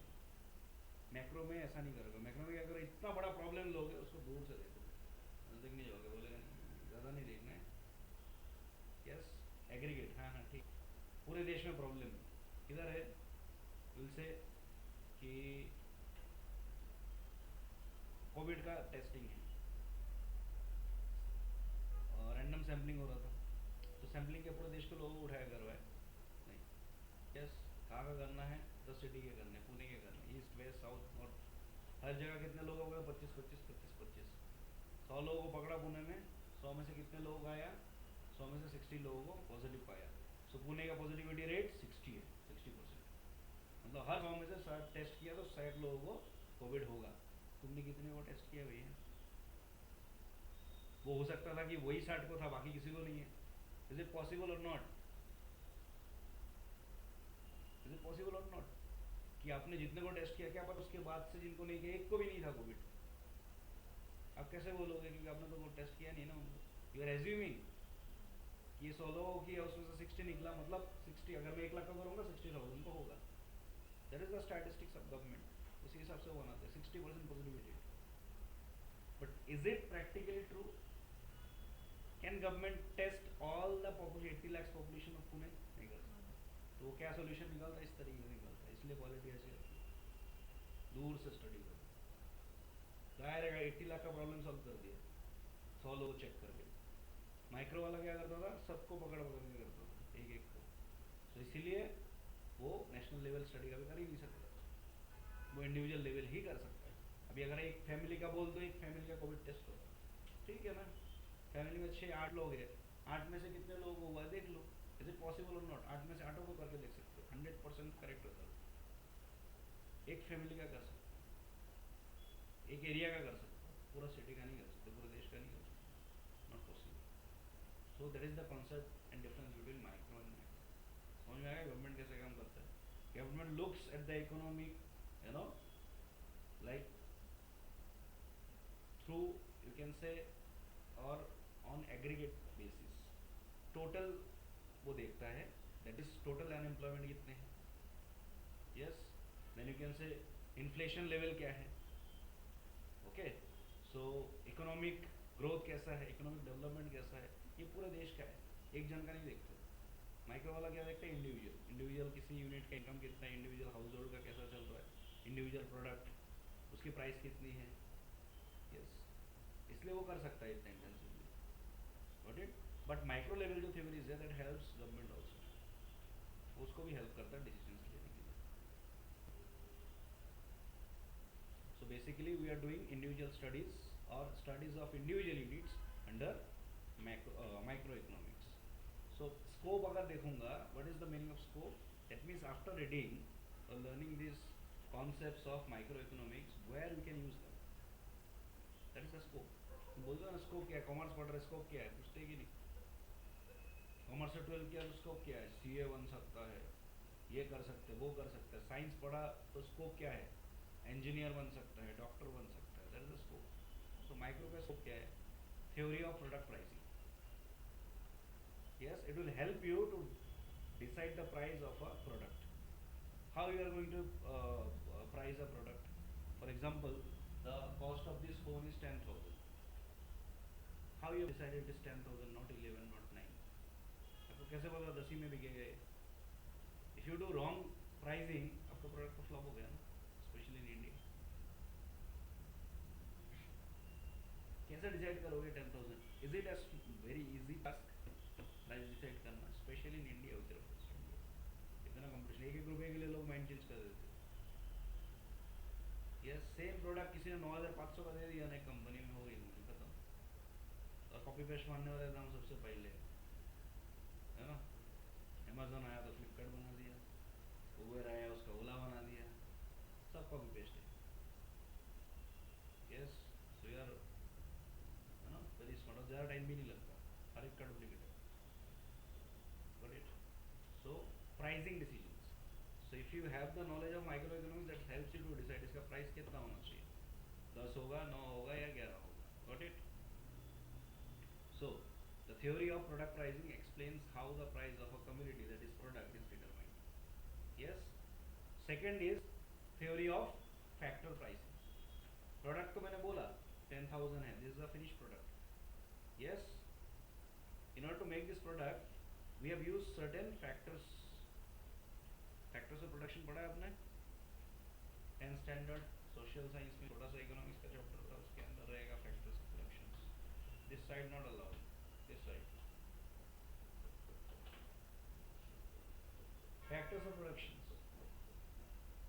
मैक्रो में ऐसा नहीं करोगे. मैक्रो में क्या करोगे? इतना बड़ा प्रॉब्लम लोगे, उसको दूर से देखोगे, नजदीक नहीं जाओगे, बोलेगा नहीं ज़्यादा नहीं देखना है. यस, एग्रीगेट, हाँ हाँ ठीक. पूरे देश में प्रॉब्लम किधर है? विल से कि कोविड का टेस्टिंग है, रैंडम सैम्पलिंग हो रहा था, तो सैम्पलिंग के पूरे देश के लोगों को उठाया करवाए नहीं. यस, कहाँ का करना है? 10 सिटी के करने, पुणे के करने, ईस्ट वेस्ट साउथ नॉर्थ, हर जगह कितने लोग हो गए? 25 100 लोगों को पकड़ा पुणे में, 100 में से कितने लोग आया? 100 में से 60 लोगों को पॉजिटिव पाया. सो पुणे का पॉजिटिविटी रेट 60 है, 60%. मतलब हर 100 में से 60 टेस्ट किया तो 60 लोगों को कोविड होगा. तुमने कितने को टेस्ट किया भैया? वो हो सकता था कि वही 60 को था, बाकी किसी को नहीं है. इज इट पॉसिबल और नॉट? इज इट पॉसिबल और नॉट? कि आपने जितने को टेस्ट किया क्या पता उसके बाद से जिनको नहीं किया एक को भी नहीं था कोविड। आप कैसे बोलोगे, क्योंकि आपने तो वो टेस्ट किया नहीं ना उनको। यू आर एज्यूमिंग कि ये 100 लोगों की है उसमें से 60 निकला, मतलब 60, अगर मैं 1 लाख का करूँगा 60,000 तो होगा। That is the statistics of government, उसी हिसाब से वो बनाते हैं 60% positivity. But is it practically true? Can government test all the population 80 lakh population of Pune? नहीं कर सकता। तो वो क्या सोल्यूशन निकालता है, इस तरीके से निकालता है, इसलिए क्वालिटी ऐसी रहती है। दूर से स्टडी करो, दायरेगा 80 लाख का प्रॉब्लम सॉल्व कर दिया 100 लोग चेक करके। माइक्रो वाला क्या करता था, सबको पकड़ पकड़ के करता था एक एक को। तो इसीलिए वो नेशनल लेवल स्टडी का भी कर ही नहीं सकता, वो इंडिविजुअल लेवल ही कर सकता है। अभी अगर एक फैमिली का बोल दो, एक फैमिली का कोविड टेस्ट हो, ठीक है ना, फैमिली में 6-8 लोग हैं, 8 में से कितने लोग हुआ है देख लो, इज इट पॉसिबल और नॉट? 8 में से 8 को करके देख सकते हो, 100% करेक्ट रिजल्ट। एक फैमिली का कर सकते हो, एक एरिया का कर सकते हो, पूरा सिटी का नहीं कर सकते, पूरे देश का नहीं कर सकते, not possible. So that is the concept and difference between micro and macro. समझ में आया गवर्नमेंट कैसे काम करता है? Government looks at the economic, you know, like through, you can say, or on aggregate basis, total वो देखता है, that is total unemployment कितने हैं, yes, then you can say inflation level क्या है, okay, so economic growth कैसा है, economic development कैसा है, ये पूरे देश का है, एक जन का नहीं देखते। माइक्रो वाला क्या देखता है, इंडिविजुअल, इंडिविजुअल किसी यूनिट का इनकम कितना है, इंडिविजुअल हाउस होल्ड का कैसा चल रहा है, इंडिविजुअल प्रोडक्ट उसकी प्राइस कितनी है, यस, इसलिए वो कर सकता है इतना intensively, got it. But micro level जो थ्योरीज है दैट हेल्प्स गवर्नमेंट ऑल्सो, उसको भी हेल्प करता है डिसीजंस लेने के लिए। So basically we are doing individual studies और studies of individual units under micro economics. So scope अगर देखूंगा, what is the meaning of scope, that means after reading और learning this concepts of microeconomics where we can use them, that is the scope। बोलते हो ना scope क्या है, commerce पढ़ रहे स्कोप क्या है, पूछते कि नहीं? कॉमर्स से 12 किया तो स्कोप क्या है, सीए बन सकता है, ये कर सकते हैं, वो कर सकते हैं। साइंस पढ़ा तो स्कोप क्या है, इंजीनियर बन सकता है, डॉक्टर बन सकता है, that is the scope. So micro का स्कोप क्या है, theory of product pricing, yes, it will help you to decide the price of a product, how you are going to price a product। For example, the cost of this phone is 10,000, how you have decided it is 10,000, not 11, not 9? आपको कैसे पता 10 ही में बिकेगा ये? If you do wrong pricing आपका product तो flop हो गया ना, स्पेशली इन इंडिया। कैसे डिसाइड करोगे 10,000? Is it as very easy task price decide करना, specially in India, Uttar Pradesh India, इतना कंपटीशन, एक एक रुपये के लिए लोग माइंड चेंज कर देते हैं। यस, सेम प्रोडक्ट किसी ने 9,500 का दे दिया ना, एक कंपनी में हो गई मुझे खत्म, और कॉपी पेस्ट मारने वाले दाम सबसे पहले, है ना। अमेजोन आया तो फ्लिपकार्ट बना दिया, उबर आया उसका ओला बना दिया, सब कॉपी पेस्ट है। यस, सो यार, है ना, वेरी स्मार्ट, और ज़्यादा टाइम भी नहीं लगता, हर एक का डुप्लीकेट है, got it. So pricing decisions, so if you have the knowledge of micro economics that helps you to decide इसका प्राइस कितना होना चाहिए, 10 होगा, 9 होगा या 11 होगा, got it. So, the theory of product pricing explains how the price of a commodity, that is product, is determined. Yes. Second is theory of factor pricing. Product तो मैंने बोला 10,000 है, this is a finished product. Yes. In order to make this product, we have used certain factors. Factors of production पढ़ा है आपने? 10th standard social science में छोटा सा economics का chapter था, उसके अंदर रहेगा factors of production. This side not allowed. This side. Factors of production.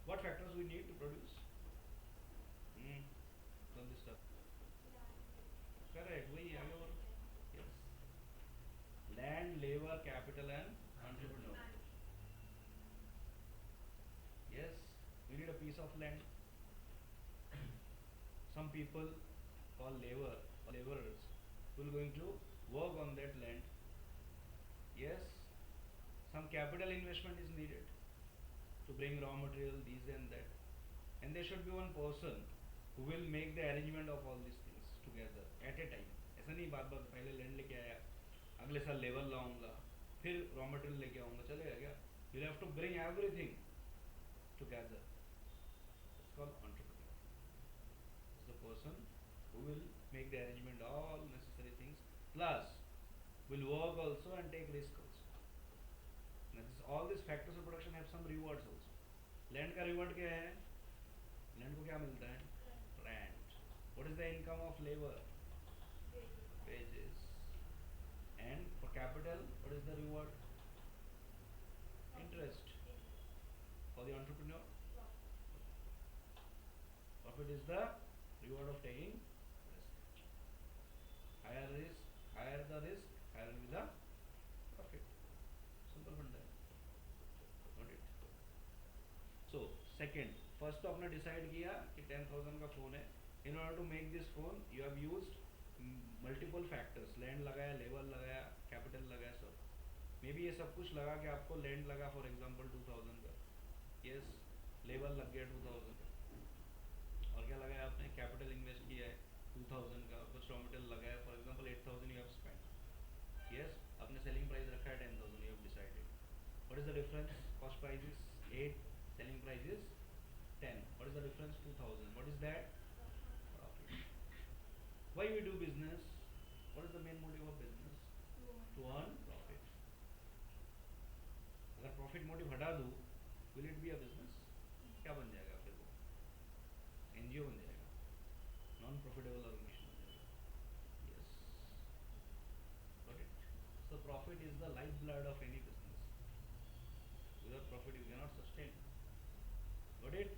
What factors we need to produce? From this stuff. Correct. वही आगे और yes. Land, labor, capital and entrepreneur. Yes. We need a piece of land. Some people called laborers who are going to work on that land. Yes. Some capital investment is needed to bring raw material, these and that, and there should be one person who will make the arrangement of all these things together at a time. ऐसा नहीं बात बात पहले land लेके आया, अगले साल level लाऊंगा, फिर रॉ मटेरियल लेके आऊंगा, चलेगा क्या? You have to bring everything together. It's called entrepreneur. It's the person who will make the arrangement all necessary things, plus will work also and take risk also. Now all these factors of production have some rewards also. Land का reward क्या है? Land को क्या मिलता है? Rent. What is the income of labor? Wages. And for capital, what is the reward? Interest. For the entrepreneur, profit is the reward of taking risk. Higher risk, higher the risk, higher will be the profit. Simple funda है. Got it? So second, first तो आपने decide किया कि 10,000 का phone है. In order to make this phone, you have used multiple factors. Land लगाया, labor लगाया, capital लगाया, सब. Maybe ये सब कुछ लगा के आपको land लगा for example 2,000 का. Yes, labor लग गया 2,000 का. और क्या लगाया आपने? कैपिटल इन्वेस्ट किया है 2000 का, कुछ रॉ मटेरियल लगाया, for example 8000 you have spent. Yes, आपने सेलिंग प्राइस रखा है 10,000, you have decided. What is the difference? Cost price is 8, selling price is 10. What is the difference? 2000. What is that? Profit. Why we do business? What is the main motive of business? To earn profit. अगर profit motive हटा दूँ, will it be a business? क्या बन जाएगा फिर वो? NGO बन जाएगा, नॉन प्रॉफिटेबल ऑर्गेनाइजेशन बन जाएगा. Yes, got it. So profit is the life blood of any business. Without profit you can not sustain. Got it.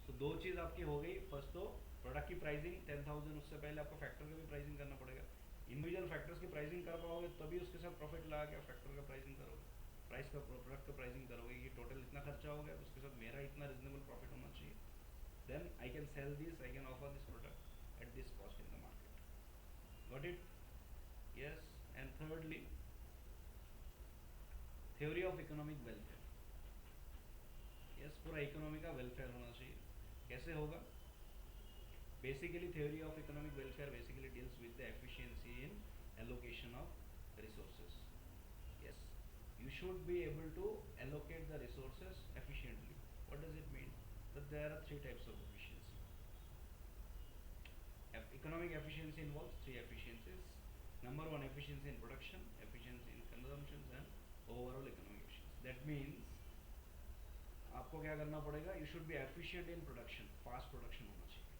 So दो चीज आपकी हो गई. फर्स्ट तो प्रोडक्ट की प्राइसिंग 10,000, उससे पहले आपको फैक्टर का भी प्राइसिंग करना पड़ेगा. इंडिविजुअल फैक्टर्स की प्राइसिंग कर पाओगे तभी उसके साथ प्रॉफिट लगा के फैक्टर का प्राइसिंग करोगे, प्राइस का प्रोडक्ट का प्राइसिंग करोगे. ये टोटल इतना खर्चा हो गया तो उसके साथ मेरा इतना रिजनेबल प्रॉफिट होना चाहिए. Then I can sell this, I can offer this product at this cost in the market. Got it? Yes. And thirdly, theory of economic welfare. Yes, पूरा इकोनॉमी का वेलफेयर होना चाहिए. कैसे होगा? Basically theory of economic welfare basically deals with the efficiency in allocation of resources. Yes, you should be able to allocate the resources efficiently. What does it mean? That there are three types of efficiency. Economic efficiency involves three efficiencies. Number one, efficiency in production, efficiency in consumption, and overall economic efficiency. That means आपको क्या करना पड़ेगा? You should be efficient in production, fast production होना चाहिए.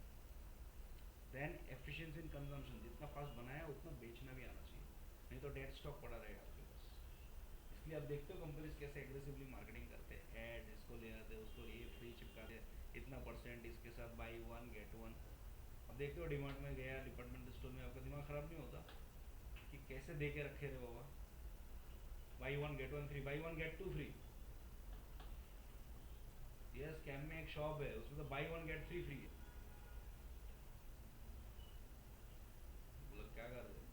Then efficiency in consumption, जितना fast बनाया उतना बेचना भी आना चाहिए, नहीं तो डेड स्टॉक पड़ा रहेगा आपके पास. इसलिए आप देखते हो कंपनीज कैसे एग्रेसिवली मार्केटिंग करते हैं. एड इसको ले आते हैं, उसको ये फ्री चिपकाते हैं, इतना परसेंट इसके साथ बाई वन गेट वन. अब देखते हो डिमार्ट में गया, डिपार्टमेंटल स्टोर में, आपका दिमाग खराब नहीं होता कि कैसे दे के रखे रे बाबा? Buy one get one free, buy one get two free. Yes, कैम में एक शॉप है, उसमें तो buy one get three free है. मतलब क्या कर रहे हैं?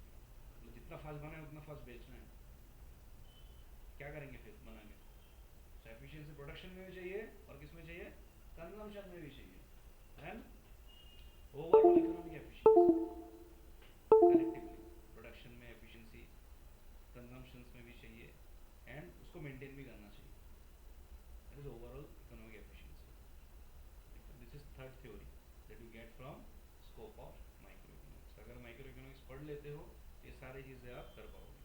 मतलब जितना फास्ट बना है उतना फास्ट बेचना है. क्या करेंगे फिर बना के? तो एफिशिएंसी प्रोडक्शन में भी चाहिए और किस में चाहिए? कंजम्पशन में भी चाहिए. And overall economic efficiency collectively, production में एफिशिएंसी, कंजम्पशन में भी चाहिए, एंड उसको मेंटेन भी करना चाहिए. That is overall economic efficiency. This is third theory that you get from scope of micro economics. अगर माइक्रो इकोनॉमिक्स पढ़ लेते हो ये सारी चीज़ें आप कर पाओगे.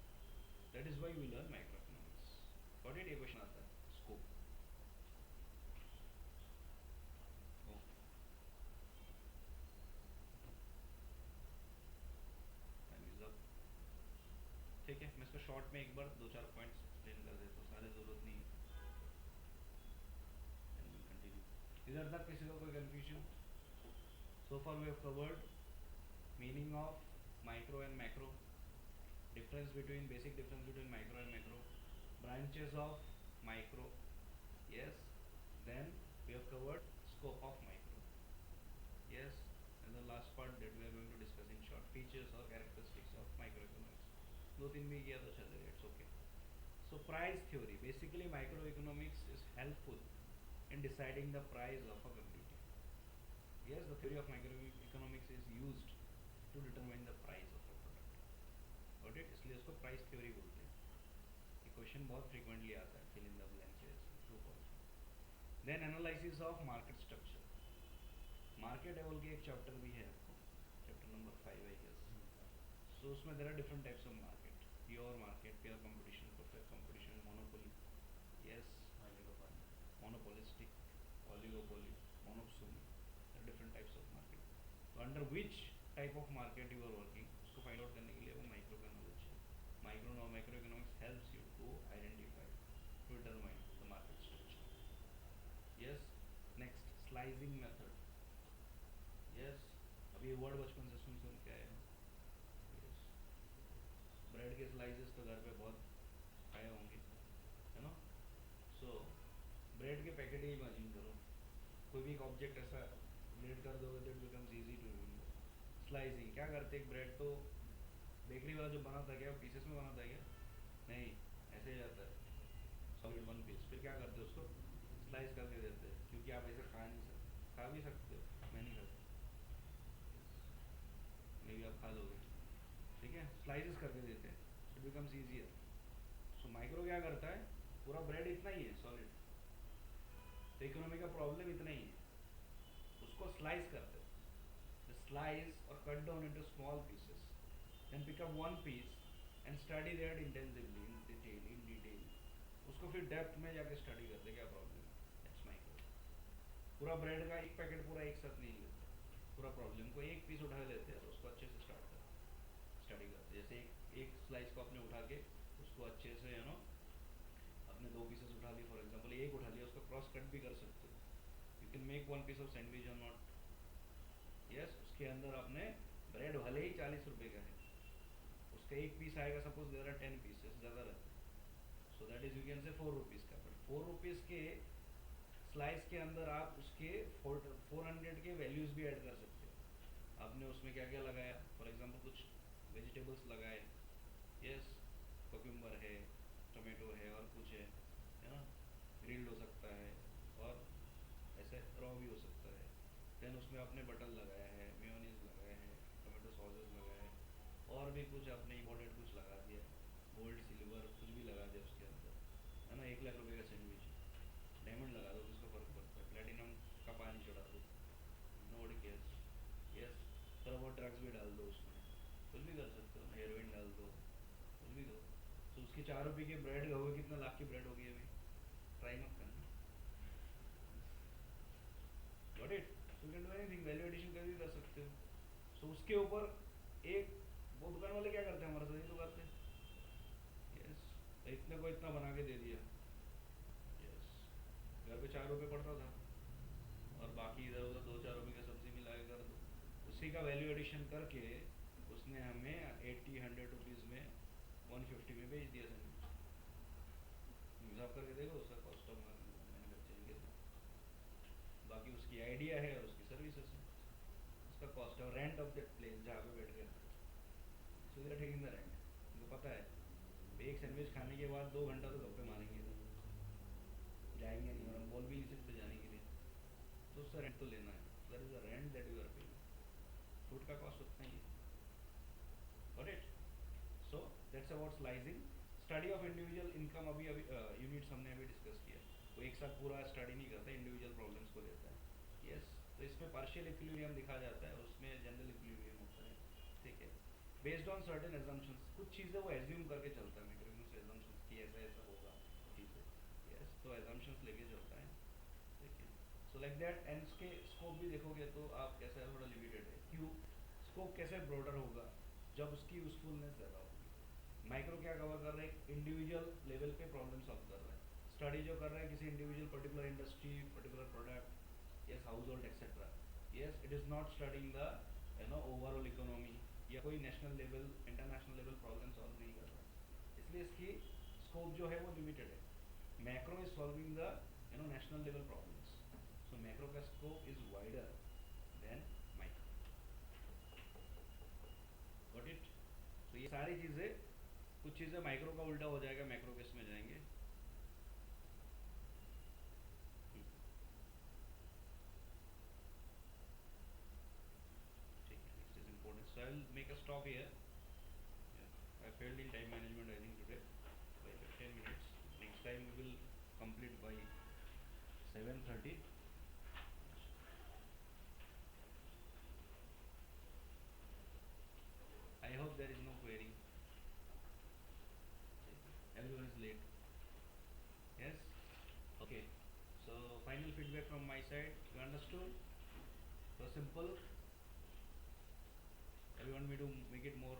That is why we learn micro economics. Got it? ये क्वेश्चन आता है. स्कोप. ठीक है, मैं इसको शॉर्ट में एक बार दो चार पॉइंट्स एक्सप्लेन कर देता हूँ, सारे ज़रूरत नहीं है. कंटिन्यू. इधर तक किसी को कोई confusion? So far we have covered meaning of micro and macro, difference between basic difference between micro and macro, branches of micro. Yes, then we have covered scope of micro. Yes, and the last part that we are going to discuss in short, features or characteristics of microeconomics. दो तीन भी किया तो चलेगा, it's okay. So price theory, basically microeconomics is helpful in deciding the price of a commodity. Yes, the theory of microeconomics is used to determine the price of a product. Got it? इसलिए उसको price theory बोलते हैं. ये question बहुत frequently आता है, fill in the blanks है, true false. Then analysis of market structure. Market बोल के एक चैप्टर भी है आपको, chapter number 5 I guess. So उसमें there are different types of market. Pure market, pure competition, perfect competition, monopoly. Yes, monopolistic, oligopoly, monopsony. There are different types of market. So under which type of market you are working, उसको find out करने के लिए वो micro का knowledge है. Microeconomics helps you to identify, to determine the market structure. Yes. Next, slicing method. Yes. अभी ये word बचपन से सुन के आए हो. Yes. ब्रेड के स्लाइसेस तो घर पे बहुत खाए होंगे, है ना. सो ब्रेड के पैकेट ही इमेजिन करो. कोई भी एक ऑब्जेक्ट ऐसा ब्रेड कर दोगे तो it becomes easy to remember. Slicing क्या करते हैं, ब्रेड तो बेकरी वाला जो बनाता है क्या पीसेस में बनाता है क्या? नहीं, ऐसे ही जाता है सॉलिड वन पीस. फिर क्या करते हो, उसको स्लाइस करके देते हैं, क्योंकि आप ऐसे खा नहीं सकते. खा भी सकते हो, मैं नहीं खाता. मे भी आप खा लोगे, ठीक है. स्लाइसेस करके देते हैं, it becomes easier. So micro क्या करता है, पूरा ब्रेड इतना ही है सॉलिड, तो इकोनॉमी का प्रॉब्लम इतना ही है. उसको स्लाइस करते हैं, slice or cut down into small pieces, then pick up one piece and study that intensively in detail. उसको फिर डेप्थ में जाके स्टडी करते क्या प्रॉब्लम है. That's micro. पूरा ब्रेड का एक पैकेट पूरा एक साथ नहीं लेते, पूरा प्रॉब्लम को एक पीस उठा लेते हैं और उसको अच्छे से स्टडी करते. जैसे एक स्लाइस को आपने उठा के उसको अच्छे से अपने दो पीसेस उठा लिए, फॉर एग्जांपल एक उठा लिया, उसको क्रॉस कट भी कर सकते हो. You can make one piece of sandwich और नॉट. यस. उसके अंदर आपने ब्रेड भले ही 40 रुपए का है, उसका एक पीस आएगा, सपोज देयर आर 10 पीसेस, ज़्यादा रहते हैं. So that is you can say 4 rupees का. बट 4 रुपीज़ के स्लाइस के अंदर आप उसके 400 के वैल्यूज़ भी ऐड कर सकते हो. आपने उसमें क्या क्या लगाया, फॉर एग्जाम्पल कुछ वेजिटेबल्स लगाए. यस. कोक्यूम्बर है, टोमेटो है, और कुछ है ना. ग्रिल्ड हो सकता है और ऐसे रॉ भी हो सकता है. देन उसमें आपने बटर लगाया है, मेयोनीज लगाया है, टोमेटो सॉसेस लगाया है, और भी कुछ आपने इम्पोर्टेड कुछ लगा दिया, गोल्ड सिल्वर कुछ भी लगा दिया उसके अंदर, है ना. 1 लाख रुपए का सैंडविच, डायमंड लगा दो, किसको फर्क पड़ता है. प्लेटिनम का पानी चढ़ा दो, नोबडी केयर्स. यस. थोड़ा बहुत ड्रग्स भी डाल दो उसमें, कुछ भी कर सकते हो. हेरोइन डाल दो, कुछ भी दो. तो उसकी 4 रुपये की ब्रेड होगी, कितना लाख की ब्रेड होगी अभी. ट्राई मत करना. Got it. So you can do anything, value addition कभी भी कर सकते हो. सो उसके ऊपर एक वो दुकान वाले क्या करते हैं, हमारे साथ ही तो करते हैं. यस. इतने को इतना बना के दे दिया. यस. घर पे 4 रुपये पड़ता था और बाकी इधर उधर 2-4 रुपये का सब्जी मिला के कर दो. उसी का वैल्यू एडिशन करके उसने हमें 80-100 रुपीज़ में 150 में बेच दिया सैंडविच. हिसाब करके देखो उसका कॉस्ट ऑफ मैन्युफैक्चरिंग कितना. बाकी उसकी आइडिया है और उसकी सर्विसेज है, उसका कॉस्ट और रेंट ऑफ दैट प्लेस जहाँ पे बैठ गया. So they are taking the rent. उनको पता है एक सैंडविच खाने के बाद 2 घंटा तो गप्पे मारेंगे, जाएंगे नहीं, और हम बोल भी नहीं सकते जाने के लिए, तो उसका रेंट तो लेना है. That is the rent that you are paying. Food का कॉस्ट उतना ही है. Got it. So that's about slicing. Study of individual income अभी अभी यूनिट्स हमने अभी डिस्कस किया. वो एक साथ पूरा स्टडी नहीं करता, इंडिविजुअल प्रॉब्लम्स को लेता है. यस. तो इसमें पार्शियल इक्विलिब्रियम दिखा जाता है और उसमें जनरल इक्विलिब्रियम होता है. ठीक है. बेस्ड ऑन सर्टेन एजम्पशंस, कुछ चीज़ें वो एज्यूम करके चलता है. मैक्रोइकोनॉमिक्स एजम्पशंस कि ऐसा ऐसा होगा चीज़ें. यस. तो एजम्पशंस लेके चलता है. ठीक है. So like that. एंड उसके स्कोप भी देखोगे तो आप कैसा है, थोड़ा लिमिटेड है. क्यों? स्कोप कैसे ब्रॉडर होगा जब उसकी यूजफुलनेस ज़्यादा होगी. माइक्रो क्या कवर कर रहा है, इंडिविजुअल लेवल पे प्रॉब्लम सॉल्व कर रहा है. स्टडी जो कर रहा है किसी individual particular industry, particular product, yes, house hold etcetera. Yes. It is not studying the overall economy या कोई national level international level problem solve नहीं कर रहा है. इसलिए इसकी स्कोप जो है वो लिमिटेड है. Macro is solving the national level problems. So macro का scope is wider than micro. Got it. तो ये सारी चीज़ें, कुछ चीज़ें माइक्रो का उल्टा हो जाएगा, मैक्रो केस में जाएंगे. I will make a stop here. Yeah. I failed in time management I think today by 15 minutes. Next time we will complete by 7:30. I hope there is no query. Everyone is late. Yes? Okay. So final feedback from my side. You understood? So simple. Everyone me to make it more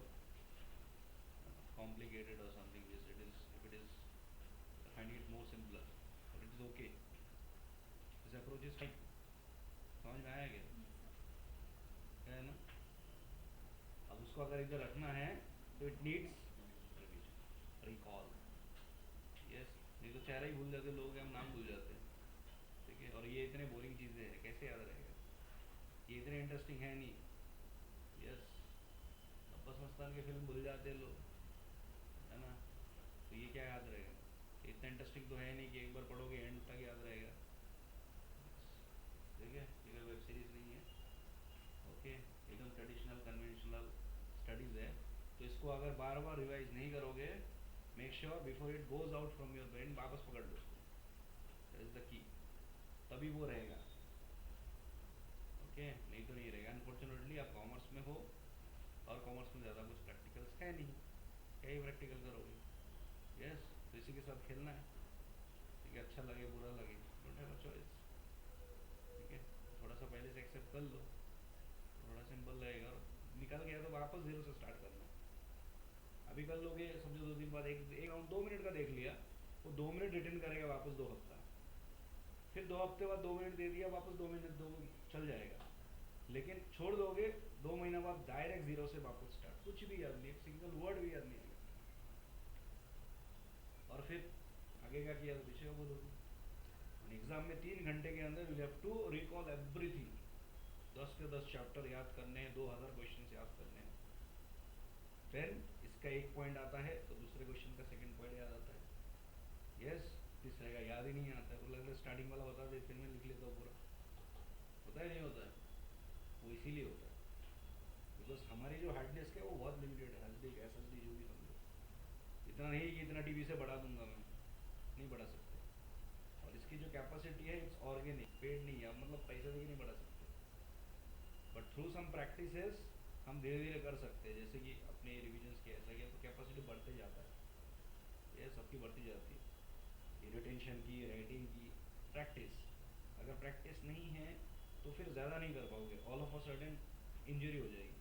complicated or something. Yes, it is. If it is, finding it more simpler. But it is okay. This approach is fine. समझ में आया क्या? है ना? अब उसको अगर इधर रखना है तो it needs revision, recall. Yes, नहीं तो चेहरा ही भूल जाते लोग, हम नाम भूल जाते हैं. ठीक है, और ये इतने बोरिंग चीज़ें हैं, कैसे याद रहेगा? ये इतने इंटरेस्टिंग है नहीं. यस, अब्बास मस्तान की फिल्म भूल जाते हैं लोग, है ना? तो ये क्या याद रहेगा? इतना इंटरेस्टिंग तो है नहीं कि एक बार पढ़ोगे एंड तक याद रहेगा. ठीक है, ये कोई वेब सीरीज़ नहीं है. ओके, एकदम ट्रेडिशनल कन्वेंशनल स्टडीज़ है. तो इसको अगर बार बार रिवाइज नहीं करोगे, make sure before it goes out from your brain वापस पकड़ लो उसको. That is the key. तभी वो रहेगा. ओके, नहीं तो नहीं रहेगा. अनफॉर्चुनेटली आप कॉमर्स में हो और कॉमर्स में ज़्यादा कुछ प्रैक्टिकल्स है नहीं. क्या ही प्रैक्टिकल करोगे? यस, तो इसी के साथ खेलना है. ठीक है, अच्छा लगे बुरा लगे, डोंट हैव अ चॉइस. ठीक है, थोड़ा सा पहले से एक्सेप्ट कर लो, थोड़ा सिंपल रहेगा. और निकल गया तो वापस जीरो से स्टार्ट करना. अभी कर लोगे, समझो 2 दिन बाद एक एक राउंड 2 मिनट का देख लिया, वो 2 मिनट रिटर्न करेगा वापस 2 हफ्ता. फिर 2 हफ्ते बाद 2 मिनट दे दिया, वापस 2 मिनट दो, चल जाएगा. लेकिन छोड़ दोगे 2 महीना बाद डायरेक्ट जीरो से वापस स्टार्ट. कुछ भी याद नहीं, एक सिंगल वर्ड भी याद नहीं आएगा. और फिर आगे क्या किया तो पीछे का बोलोगे. एग्जाम में 3 घंटे के अंदर you have to recall everything. 10 के 10 चैप्टर याद करने हैं, 2000 क्वेश्चन याद करने हैं. फिर इसका एक पॉइंट आता है तो दूसरे क्वेश्चन का सेकंड पॉइंट याद आता है. यस, तीसरे का याद ही नहीं आता है. वो लगता है स्टार्टिंग वाला बता दे, फिर मैं लिख लेता हूँ पूरा. होता है नहीं होता है? वो इसीलिए होता है बिकॉज हमारी जो हार्ड डिस्क है वो बहुत लिमिटेड है. Hard disk S S D जो भी समझो, इतना नहीं कि इतना टीवी से बढ़ा दूंगा मैं, नहीं बढ़ा सकते. और इसकी जो कैपेसिटी है इट्स ऑर्गेनिक, पेड नहीं है, मतलब पैसे देके नहीं बढ़ा सकते. बट थ्रू सम प्रैक्टिसेस हम धीरे धीरे कर सकते हैं. जैसे कि अपने रिविजन्स के ऐसा किया तो कैपेसिटी बढ़ते जाता है. ये सबकी बढ़ती जाती है. रिटेंशन की, राइटिंग की, प्रैक्टिस. अगर प्रैक्टिस नहीं है तो फिर ज़्यादा नहीं कर पाओगे. All of a sudden injury हो जाएगी.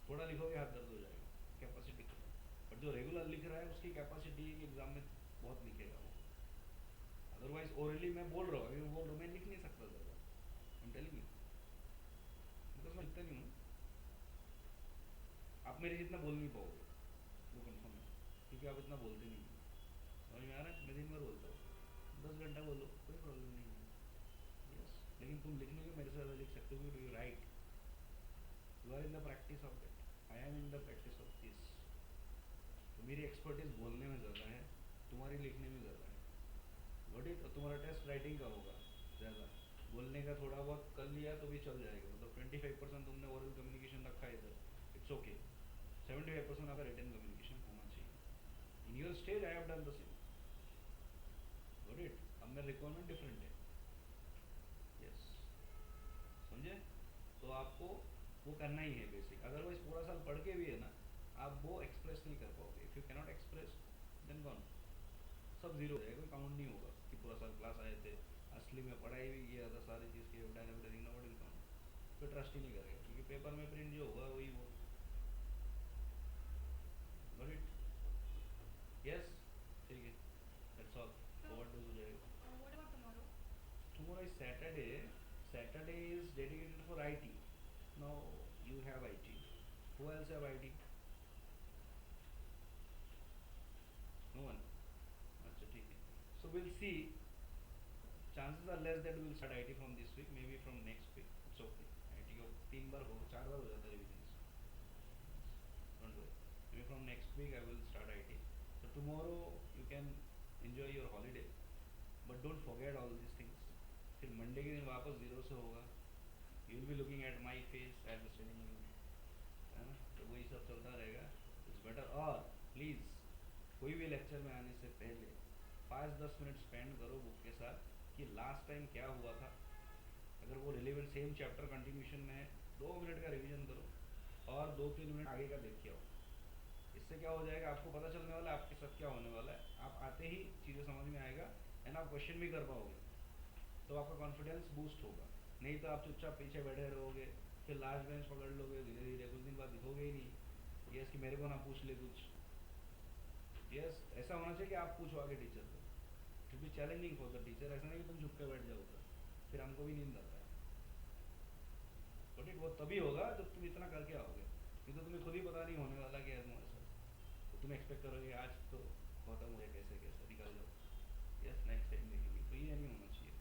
थोड़ा लिखोगे हाथ दर्द हो जाएगा, कैपेसिटी खत्म. बट जो रेगुलर लिख रहा है उसकी कैपेसिटी है कि एग्जाम में बहुत लिखेगा वो. अदरवाइज ओरली मैं बोल रहा हूँ, अभी मैं बोल रहा हूँ, मैं लिख नहीं सकता ज़्यादा. I am telling you, because मैं लिखता नहीं हूँ. आप मेरे जितना बोल नहीं पाओगे, वो कन्फर्म है, क्योंकि आप इतना बोलते नहीं हो. समझ में आ रहा है? मैं दिन भर बोलता हूँ, 10 घंटा बोलो, कोई प्रॉब्लम नहीं है. यस, लेकिन तुम लिखने में मेरे से ज़्यादा लिख सकते हो, you write. You are in the practice of that. I am in the practice of this. तो मेरी एक्सपर्टीज बोलने में ज़्यादा है, तुम्हारी लिखने में ज़्यादा है. वट इज तुम्हारा टेस्ट राइटिंग का होगा ज़्यादा. बोलने का थोड़ा बहुत कर लिया तो भी चल जाएगा. मतलब 25% तुमने ओरल कम्युनिकेशन रखा है इधर, इट्स ओके. 75% आपका रिटन कम्युनिकेशन होना चाहिए. In your stage I have done the same. Got it? अब मेरा रिक्वायरमेंट डिफरेंट है. यस, समझे? तो आपको वो करना ही है बेसिक. अदरवाइज पूरा साल पढ़ के भी है ना, आप वो एक्सप्रेस नहीं कर पाओगे. If you cannot express then gone, सब जीरो हो जाएगा. कोई काउंट नहीं होगा कि पूरा साल क्लास आए थे, असली में पढ़ाई भी किया था, सारी चीज़ की done everything, nobody will count. कोई ट्रस्ट ही नहीं करेगा, क्योंकि पेपर में प्रिंट जो होगा वही वो. Got it? यस, ठीक है, दैट्स ऑल. So, ओवरडोज हो जाएगा. what about tomorrow? Tomorrow is Saturday. Saturday is dedicated for IT. Now you have IT. Who else have IT? No one. अच्छा ठीक है. So we'll see. Chances are less that we will start IT from this week. Maybe from next week. It's okay. IT को 3 बार हो, 4 बार हो जाता है revisions. Don't worry. Maybe from next week I will start IT. So tomorrow you can enjoy your holiday, but don't forget all these things. फिर Monday के दिन वापस zero से होगा. You will be looking at my face as a studying you, है ना? तो वही और प्लीज़ कोई भी लेक्चर में आने से पहले 5-10 मिनट स्पेंड करो बुक के साथ कि लास्ट टाइम क्या हुआ था। अगर वो रिलेवेंट सेम चैप्टर कंटिन्यूशन में है 2 मिनट का रिवीजन करो और 2-3 मिनट आगे का देख के आओ। इससे क्या हो जाएगा, आपको पता चलने वाला है आपके साथ क्या होने वाला है। आप आते ही चीज़ें समझ में आएगा एंड आप क्वेश्चन भी कर पाओगे, तो आपका कॉन्फिडेंस बूस्ट होगा। नहीं तो आप चुपचाप पीछे बैठे रहोगे, फिर लास्ट बेंच पकड़ लोगे, धीरे धीरे कुछ दिन बाद दिखोगे ही नहीं। यस कि मेरे को ना पूछ ले कुछ। यस ऐसा होना चाहिए कि आप पूछो आगे टीचर को। It be challenging for the teacher, ऐसा नहीं कि तुम झुक के बैठ जाओ उधर, फिर हमको भी नींद आता है। बट वो तभी होगा जब तुम इतना करके आओगे, नहीं तो तुम्हें खुद ही पता नहीं होने वाला कि तुम्हारे साथ, तो तुम एक्सपेक्ट करोगे आज तो खत्म हो गया, कैसे कैसे निकल जाओ। यस नेक्स्ट टाइम देखेंगे, तो ये नहीं होना चाहिए।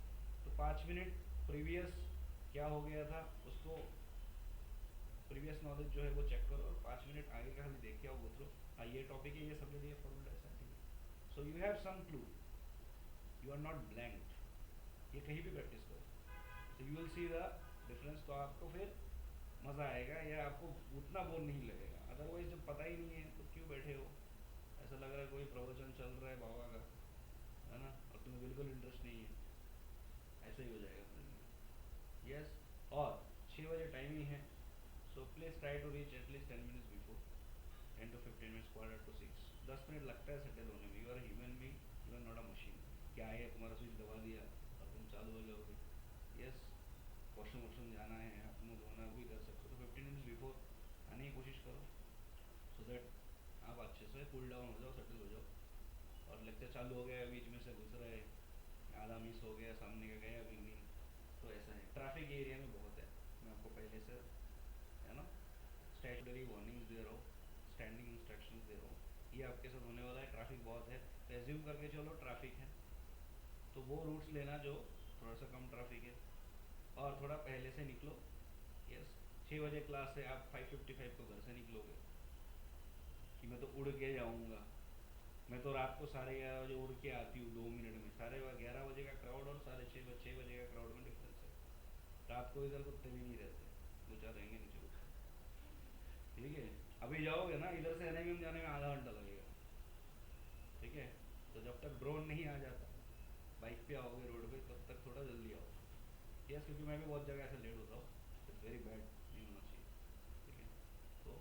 तो 5 मिनट प्रीवियस क्या हो गया था उसको, प्रीवियस नॉलेज जो है वो चेक करो और 5 मिनट आगे का खाली देख के आओ, गो थ्रू। हाँ ये टॉपिक है, ये सबके लिए फॉर्मूला ऐसा है, so you have some clue, you are not blank. ये कहीं भी प्रैक्टिस करो, तो you will see the difference. तो आपको फिर मज़ा आएगा या आपको उतना बोर नहीं लगेगा। अदरवाइज जब पता ही नहीं है तो क्यों बैठे हो, ऐसा लग रहा है कोई प्रवचन चल रहा है बाबा का, है ना, और तुम्हें बिल्कुल इंटरेस्ट नहीं है, ऐसा ही हो जाएगा फिर। यस और 6 बजे टाइमिंग है, so please try to reach at least 10 minutes before, 10 to 15 minutes, Quarter to 6। 10 minute लगता है सेटल होने में। You are human being, you are not a machine. क्या है तुम्हारा स्विच दबा दिया और तुम चालू हो जाओगे। यस वॉशरूम वॉशरूम जाना है, हाथ मुँह धोना, वो भी कर सकते हो, तो 15 मिनट्स बिफोर आने की कोशिश करो, सो दैट आप अच्छे से कूल डाउन हो जाओ, सेटल हो जाओ। और लेक्चर चालू हो गया, बीच में से गुजर रहे, आधा मिस हो गया, सामने का गया भी नहीं, तो ऐसा है। ट्रैफिक एरिया में बहुत है, मैं आपको पहले से, है ना, स्टैचुटरी वार्निंग्स दे रहा हूँ, स्टैंडिंग इंस्ट्रक्शंस दे रहा हूँ, ये आपके साथ होने वाला है। ट्रैफिक बहुत है, तो एज्यूम करके चलो ट्रैफिक है, तो वो रूट्स लेना जो थोड़ा सा कम ट्रैफिक है, और थोड़ा पहले से निकलो। यस 6 बजे क्लास है, आप 5:55 को घर से निकलोगे कि मैं तो उड़ के जाऊँगा। मैं तो रात को 11:30 बजे उड़ के आती हूँ 2 मिनट में। 11:30 बजे का क्राउड और 6:30 का क्राउड में डिफरेंस है। रात को इधर कुत्ते भी नहीं रहते, दो चार रहेंगे नीचे कुत्ते, ठीक है। अभी जाओगे ना इधर से एनएमएम जाने में आधा घंटा लगेगा, ठीक है। तो जब तक ड्रोन नहीं आ जाता, बाइक पे आओगे रोड पे, तब तक थोड़ा जल्दी आओ। यस क्योंकि मैं भी बहुत जगह ऐसे लेट होता हूँ, इट्स वेरी बैड, नहीं होना चाहिए, ठीक है। तो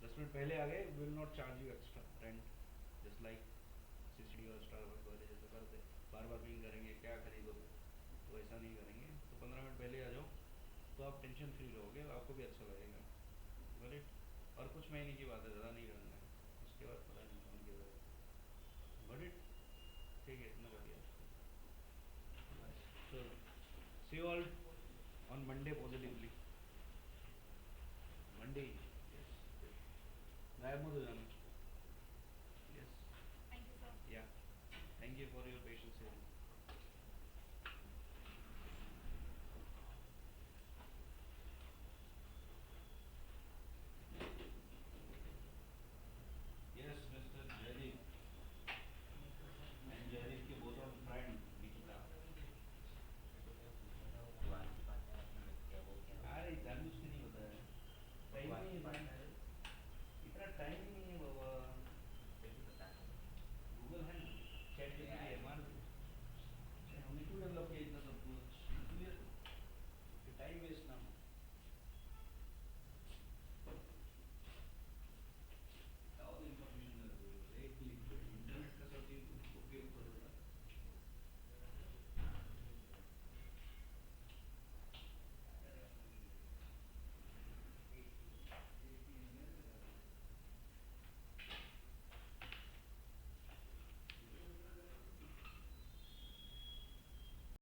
10 मिनट पहले आ गए, will not charge you extra rent, just like CCD और स्टारबक्स वाले जैसे करते, बार बार पिंग करेंगे क्या खरीदोगे, तो ऐसा नहीं करेंगे। तो 15 मिनट पहले आ जाओ, तो आप टेंशन फ्री रहोगे, आपको भी अच्छा लगेगा। बट और कुछ महीने की बात है, ज़्यादा नहीं करना है, उसके बाद पता नहीं कौन किया जाएगा। बट इट ठीक है, इतना कर दिया। So see you all on Monday positively. Monday, yes. गायब मत हो जाना।